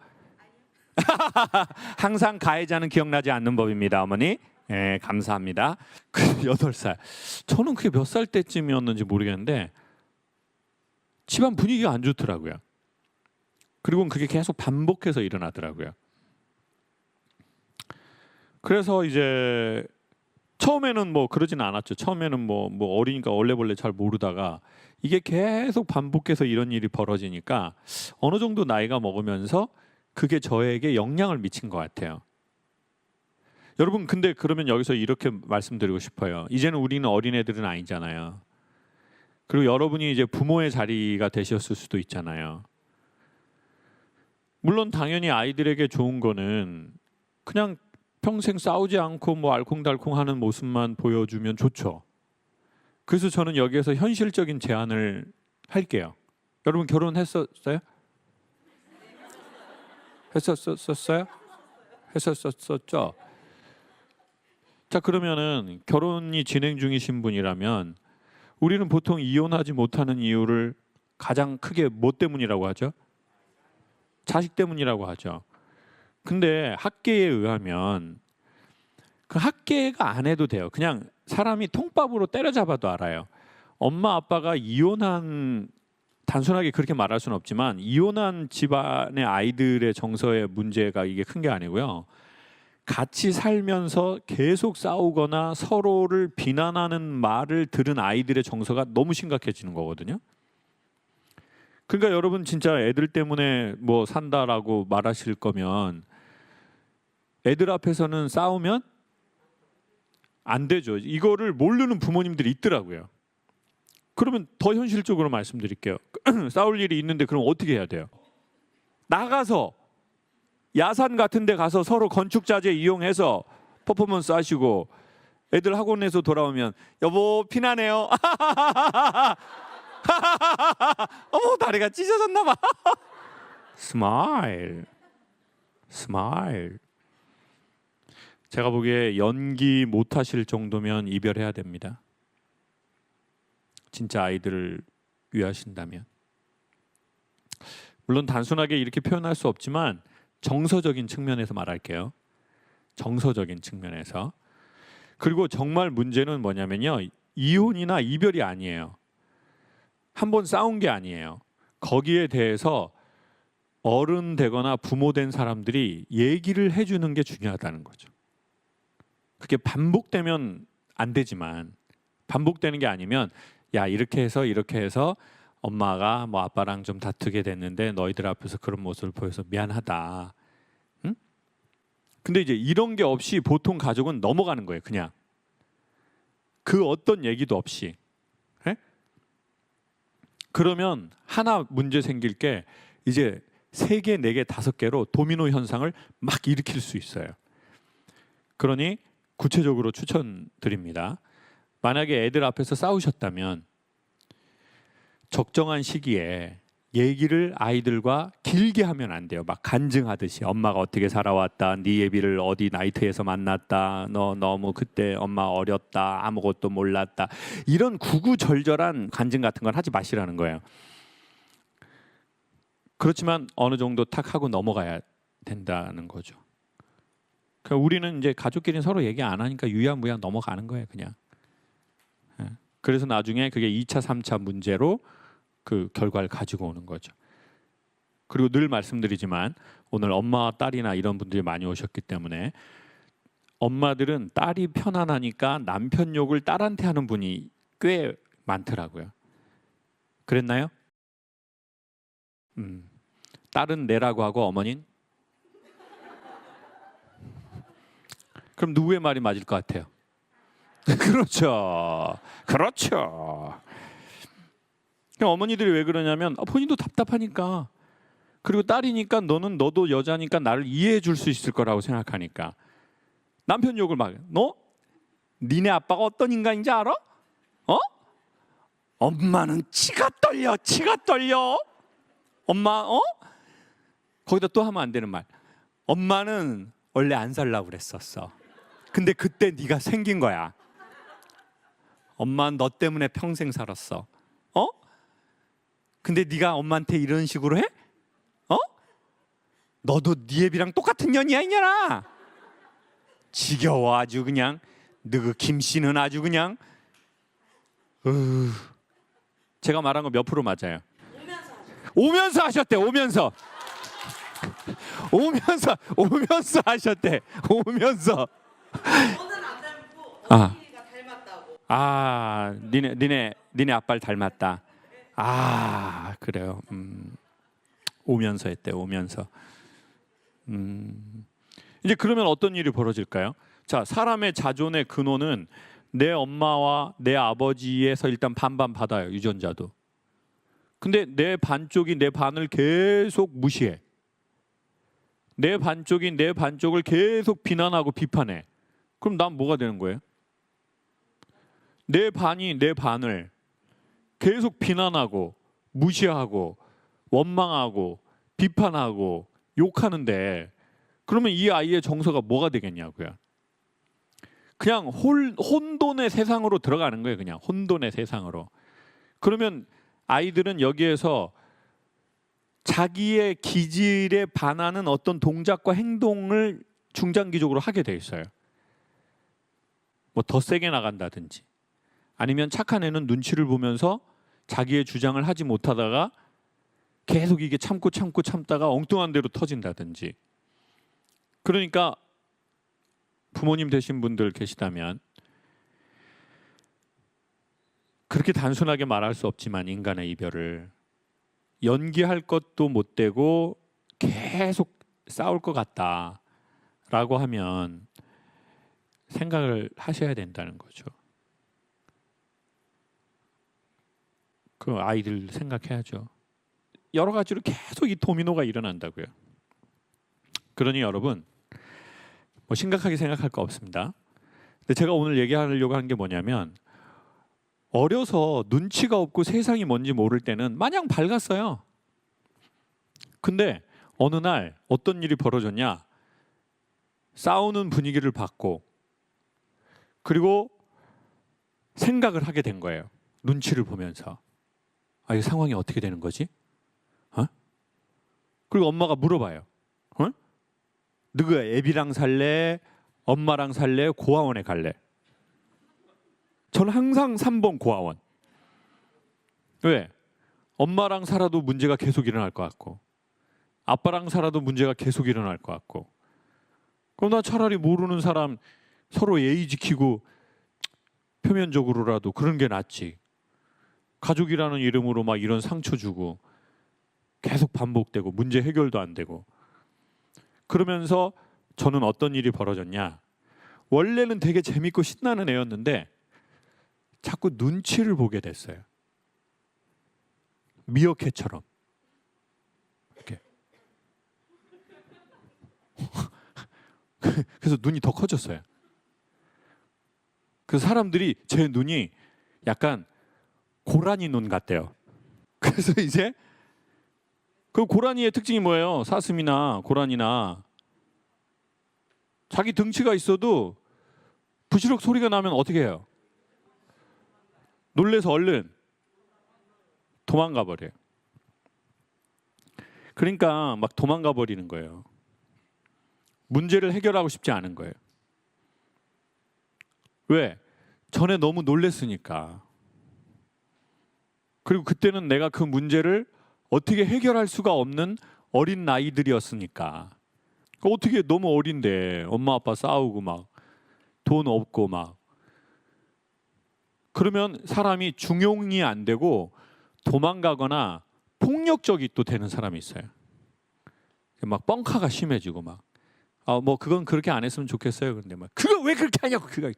항상 가해자는 기억나지 않는 법입니다, 어머니. 예, 감사합니다. 8살. 저는 그게 몇 살 때쯤이었는지 모르겠는데 집안 분위기가 안 좋더라고요. 그리고 그게 계속 반복해서 일어나더라고요. 그래서 이제 처음에는 뭐 그러진 않았죠. 처음에는 뭐 어리니까 얼레벌레 잘 모르다가 이게 계속 반복해서 이런 일이 벌어지니까 어느 정도 나이가 먹으면서 그게 저에게 영향을 미친 것 같아요. 여러분 근데 그러면 여기서 이렇게 말씀드리고 싶어요. 이제는 우리는 어린애들은 아니잖아요. 그리고 여러분이 이제 부모의 자리가 되셨을 수도 있잖아요. 물론 당연히 아이들에게 좋은 거는 그냥 평생 싸우지 않고 뭐 알콩달콩하는 모습만 보여주면 좋죠. 그래서 저는 여기에서 현실적인 제안을 할게요. 여러분 결혼했었어요? 했었어요? 했었었죠? 자 그러면은 결혼이 진행 중이신 분이라면 우리는 보통 이혼하지 못하는 이유를 가장 크게 뭐 때문이라고 하죠? 자식 때문이라고 하죠. 근데 학계에 의하면 그 학계가 안 해도 돼요. 그냥 사람이 통밥으로 때려잡아도 알아요. 엄마 아빠가 이혼한 단순하게 그렇게 말할 수는 없지만 이혼한 집안의 아이들의 정서의 문제가 이게 큰 게 아니고요. 같이 살면서 계속 싸우거나 서로를 비난하는 말을 들은 아이들의 정서가 너무 심각해지는 거거든요. 그러니까 여러분 진짜 애들 때문에 뭐 산다라고 말하실 거면 애들 앞에서는 싸우면 안 되죠. 이거를 모르는 부모님들이 있더라고요. 그러면 더 현실적으로 말씀드릴게요. 싸울 일이 있는데 그럼 어떻게 해야 돼요? 나가서 야산 같은 데 가서 서로 건축자재 이용해서 퍼포먼스 하시고 애들 학원에서 돌아오면 여보 피나네요. 어머 다리가 찢어졌나 봐. 스마일. 제가 보기에 연기 못 하실 정도면 이별해야 됩니다. 진짜 아이들을 위하신다면. 물론 단순하게 이렇게 표현할 수 없지만 정서적인 측면에서 말할게요. 정서적인 측면에서. 그리고 정말 문제는 뭐냐면요. 이혼이나 이별이 아니에요. 한번 싸운 게 아니에요. 거기에 대해서 어른 되거나 부모 된 사람들이 얘기를 해주는 게 중요하다는 거죠. 그게 반복되면 안 되지만 반복되는 게 아니면 야 이렇게 해서 엄마가 뭐 아빠랑 좀 다투게 됐는데 너희들 앞에서 그런 모습을 보여서 미안하다. 응? 근데 이제 이런 게 없이 보통 가족은 넘어가는 거예요. 그냥 그 어떤 얘기도 없이. 에? 그러면 하나 문제 생길 게 이제 3개, 4개, 5개로 도미노 현상을 막 일으킬 수 있어요. 그러니 구체적으로 추천드립니다. 만약에 애들 앞에서 싸우셨다면 적정한 시기에 얘기를 아이들과 길게 하면 안 돼요. 막 간증하듯이 엄마가 어떻게 살아왔다, 네 애비를 어디 나이트에서 만났다, 너 너무 그때 엄마 어렸다, 아무것도 몰랐다, 이런 구구절절한 간증 같은 건 하지 마시라는 거예요. 그렇지만 어느 정도 탁 하고 넘어가야 된다는 거죠. 그러니까 우리는 이제 가족끼리는 서로 얘기 안 하니까 유야무야 넘어가는 거예요, 그냥. 그래서 나중에 그게 2차, 3차 문제로 그 결과를 가지고 오는 거죠. 그리고 늘 말씀드리지만 오늘 엄마와 딸이나 이런 분들이 많이 오셨기 때문에 엄마들은 딸이 편안하니까 남편 욕을 딸한테 하는 분이 꽤 많더라고요. 그랬나요? 딸은 내라고 하고 어머니는? 그럼 누구의 말이 맞을 것 같아요? 그렇죠. 그렇죠. 어머니들이 왜 그러냐면 본인도 답답하니까, 그리고 딸이니까 너도 여자니까 나를 이해해 줄 수 있을 거라고 생각하니까 남편 욕을 막, 너? 니네 아빠가 어떤 인간인지 알아? 어? 엄마는 치가 떨려. 엄마, 거기다 또 하면 안 되는 말. 엄마는 원래 안 살라고 그랬었어. 근데 그때 네가 생긴 거야. 엄마는 너 때문에 평생 살았어. 근데 네가 엄마한테 이런 식으로 해? 너도 네 애비랑 똑같은 년이야, 이년아. 지겨워 아주 그냥. 너그 김씨는 아주 그냥. 제가 말한 거 몇 프로 맞아요? 오면서 하셨대. 오면서 하셨대. 오면서. 저는 안 닮고 언니가 닮았다고. 니네 아빠를 닮았다. 그래요. 오면서 했대. 오면서. 이제 그러면 어떤 일이 벌어질까요? 자, 사람의 자존의 근원은 내 엄마와 내 아버지에서 일단 반반 받아요. 유전자도. 근데 내 반쪽이 내 반을 계속 무시해. 내 반쪽이 내 반쪽을 계속 비난하고 비판해. 그럼 난 뭐가 되는 거예요? 내 반이 내 반을 계속 비난하고 무시하고 원망하고 비판하고 욕하는데, 그러면 이 아이의 정서가 뭐가 되겠냐고요. 그냥 혼돈의 세상으로 들어가는 거예요. 그냥 혼돈의 세상으로. 그러면 아이들은 여기에서 자기의 기질에 반하는 어떤 동작과 행동을 중장기적으로 하게 돼 있어요. 뭐 더 세게 나간다든지, 아니면 착한 애는 눈치를 보면서 자기의 주장을 하지 못하다가 계속 이게 참다가 엉뚱한 대로 터진다든지. 그러니까 부모님 되신 분들 계시다면 그렇게 단순하게 말할 수 없지만 인간의 이별을 연기할 것도 못 되고 계속 싸울 것 같다라고 하면 생각을 하셔야 된다는 거죠. 그 아이들 생각해야죠. 여러 가지로 계속 이 도미노가 일어난다고요. 그러니 여러분, 뭐 심각하게 생각할 거 없습니다. 근데 제가 오늘 얘기하려고 하는 게 뭐냐면, 어려서 눈치가 없고 세상이 뭔지 모를 때는 마냥 밝았어요. 근데 어느 날 어떤 일이 벌어졌냐? 싸우는 분위기를 봤고, 그리고 생각을 하게 된 거예요. 눈치를 보면서. 이 상황이 어떻게 되는 거지? 그리고 엄마가 물어봐요. 너가 애비랑 살래? 엄마랑 살래? 고아원에 갈래? 저는 항상 3번 고아원. 왜? 엄마랑 살아도 문제가 계속 일어날 것 같고, 아빠랑 살아도 문제가 계속 일어날 것 같고, 그럼 나 차라리 모르는 사람 서로 예의 지키고 표면적으로라도 그런 게 낫지. 가족이라는 이름으로 막 이런 상처 주고 계속 반복되고 문제 해결도 안 되고. 그러면서 저는 어떤 일이 벌어졌냐? 원래는 되게 재밌고 신나는 애였는데 자꾸 눈치를 보게 됐어요. 미어캣처럼 이렇게. 그래서 눈이 더 커졌어요. 그 사람들이 제 눈이 약간 고라니 눈 같대요. 그래서 이제 그 고라니의 특징이 뭐예요? 사슴이나 고라니나 자기 등치가 있어도 부시럭 소리가 나면 어떻게 해요? 놀래서 얼른 도망가 버려요. 그러니까 막 도망가 버리는 거예요. 문제를 해결하고 싶지 않은 거예요. 왜? 전에 너무 놀랬으니까. 그리고 그때는 내가 그 문제를 어떻게 해결할 수가 없는 어린 나이들이었으니까. 어떻게 너무 어린데 엄마 아빠 싸우고 막 돈 없고 막 그러면 사람이 중용이 안 되고 도망가거나 폭력적이 또 되는 사람이 있어요. 막 뻥카가 심해지고 막 뭐 그건 그렇게 안 했으면 좋겠어요. 그런데 막 그거 왜 그렇게 하냐고 그거.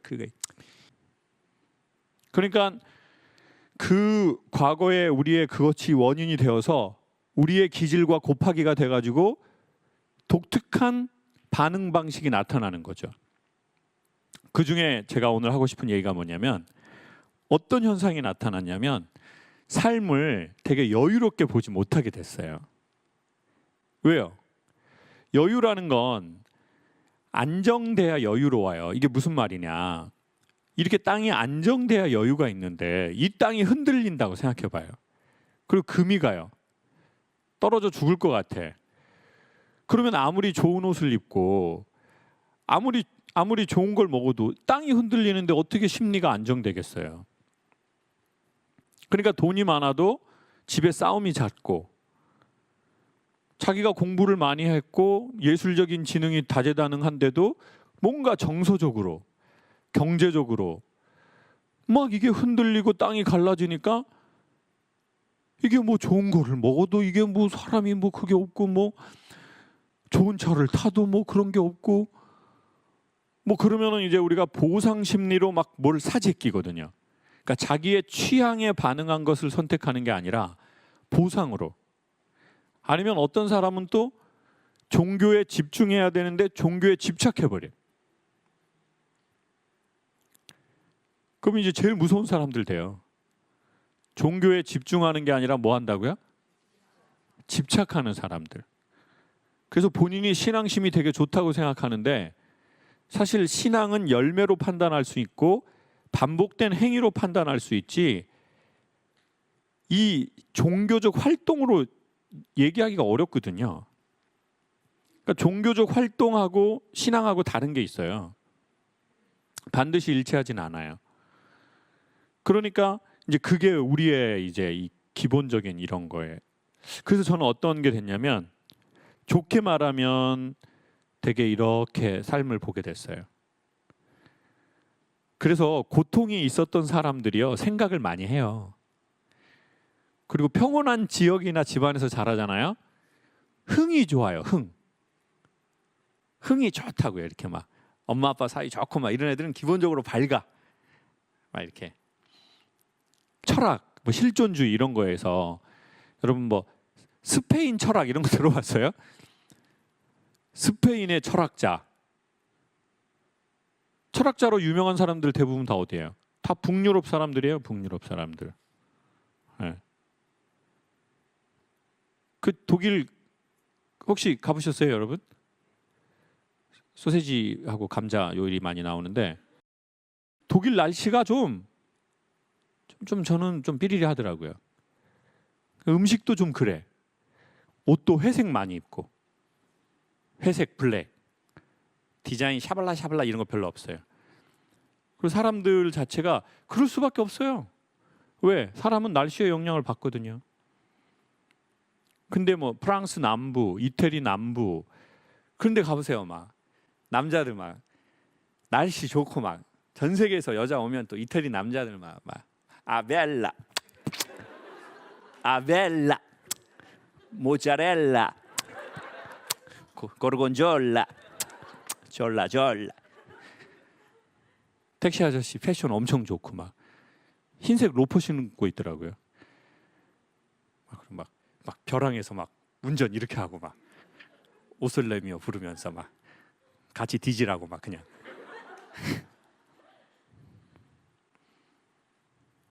그러니까 그 과거에 우리의 그것이 원인이 되어서 우리의 기질과 곱하기가 돼가지고 독특한 반응 방식이 나타나는 거죠. 그 중에 제가 오늘 하고 싶은 얘기가 뭐냐면 어떤 현상이 나타났냐면 삶을 되게 여유롭게 보지 못하게 됐어요. 왜요? 여유라는 건 안정돼야 여유로워요. 이게 무슨 말이냐? 이렇게 땅이 안정돼야 여유가 있는데 이 땅이 흔들린다고 생각해 봐요. 그리고 금이 가요. 떨어져 죽을 것 같아. 그러면 아무리 좋은 옷을 입고 아무리 좋은 걸 먹어도 땅이 흔들리는데 어떻게 심리가 안정되겠어요? 그러니까 돈이 많아도 집에 싸움이 잦고 자기가 공부를 많이 했고 예술적인 지능이 다재다능한데도 뭔가 정서적으로 경제적으로 막 이게 흔들리고 땅이 갈라지니까 이게 뭐 좋은 거를 먹어도 이게 뭐 사람이 뭐 그게 없고 뭐 좋은 차를 타도 뭐 그런 게 없고 뭐 그러면은 이제 우리가 보상 심리로 막 뭘 사재끼거든요. 그러니까 자기의 취향에 반응한 것을 선택하는 게 아니라 보상으로. 아니면 어떤 사람은 또 종교에 집중해야 되는데 종교에 집착해 버려. 그럼 이제 제일 무서운 사람들 돼요. 종교에 집중하는 게 아니라 뭐 한다고요? 집착하는 사람들. 그래서 본인이 신앙심이 되게 좋다고 생각하는데 사실 신앙은 열매로 판단할 수 있고 반복된 행위로 판단할 수 있지 이 종교적 활동으로 얘기하기가 어렵거든요. 그러니까 종교적 활동하고 신앙하고 다른 게 있어요. 반드시 일치하진 않아요. 그러니까 이제 그게 우리의 이제 이 기본적인 이런 거예요. 그래서 저는 어떤 게 됐냐면 좋게 말하면 되게 이렇게 삶을 보게 됐어요. 그래서 고통이 있었던 사람들이요 생각을 많이 해요. 그리고 평온한 지역이나 집안에서 자라잖아요. 흥이 좋아요. 흥이 좋다고요. 이렇게 막 엄마 아빠 사이 좋고 막 이런 애들은 기본적으로 밝아. 막 이렇게 철학, 뭐 실존주의 이런 거에서 여러분 뭐 스페인 철학 이런 거 들어봤어요? 스페인의 철학자로 유명한 사람들 대부분 다 어디예요? 다 북유럽 사람들이에요. 북유럽 사람들. 네. 그 독일 혹시 가보셨어요, 여러분? 소세지하고 감자 요리 많이 나오는데 독일 날씨가 좀 저는 좀 삐리리 하더라고요. 음식도 좀 그래. 옷도 회색 많이 입고 회색, 블랙 디자인 샤발라 이런 거 별로 없어요. 그리고 사람들 자체가 그럴 수밖에 없어요. 왜? 사람은 날씨의 영향을 받거든요. 근데 뭐 프랑스 남부, 이태리 남부 그런 데 가보세요. 막 남자들 막 날씨 좋고 막 전 세계에서 여자 오면 또 이태리 남자들 막 아벨라 모짜렐라 고르곤졸라 졸라 택시 아저씨 패션 엄청 좋고 막 흰색 로퍼 신고 있더라고요. 막 벼랑에서 막 운전 이렇게 하고 막 옷을 내며 부르면서 막 같이 뒤지라고 막 그냥.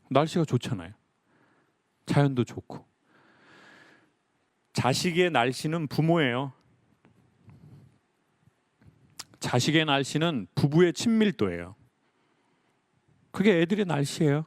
날씨가 좋잖아요. 자연도 좋고. 자식의 날씨는 부모예요. 자식의 날씨는 부부의 친밀도예요. 그게 애들의 날씨예요.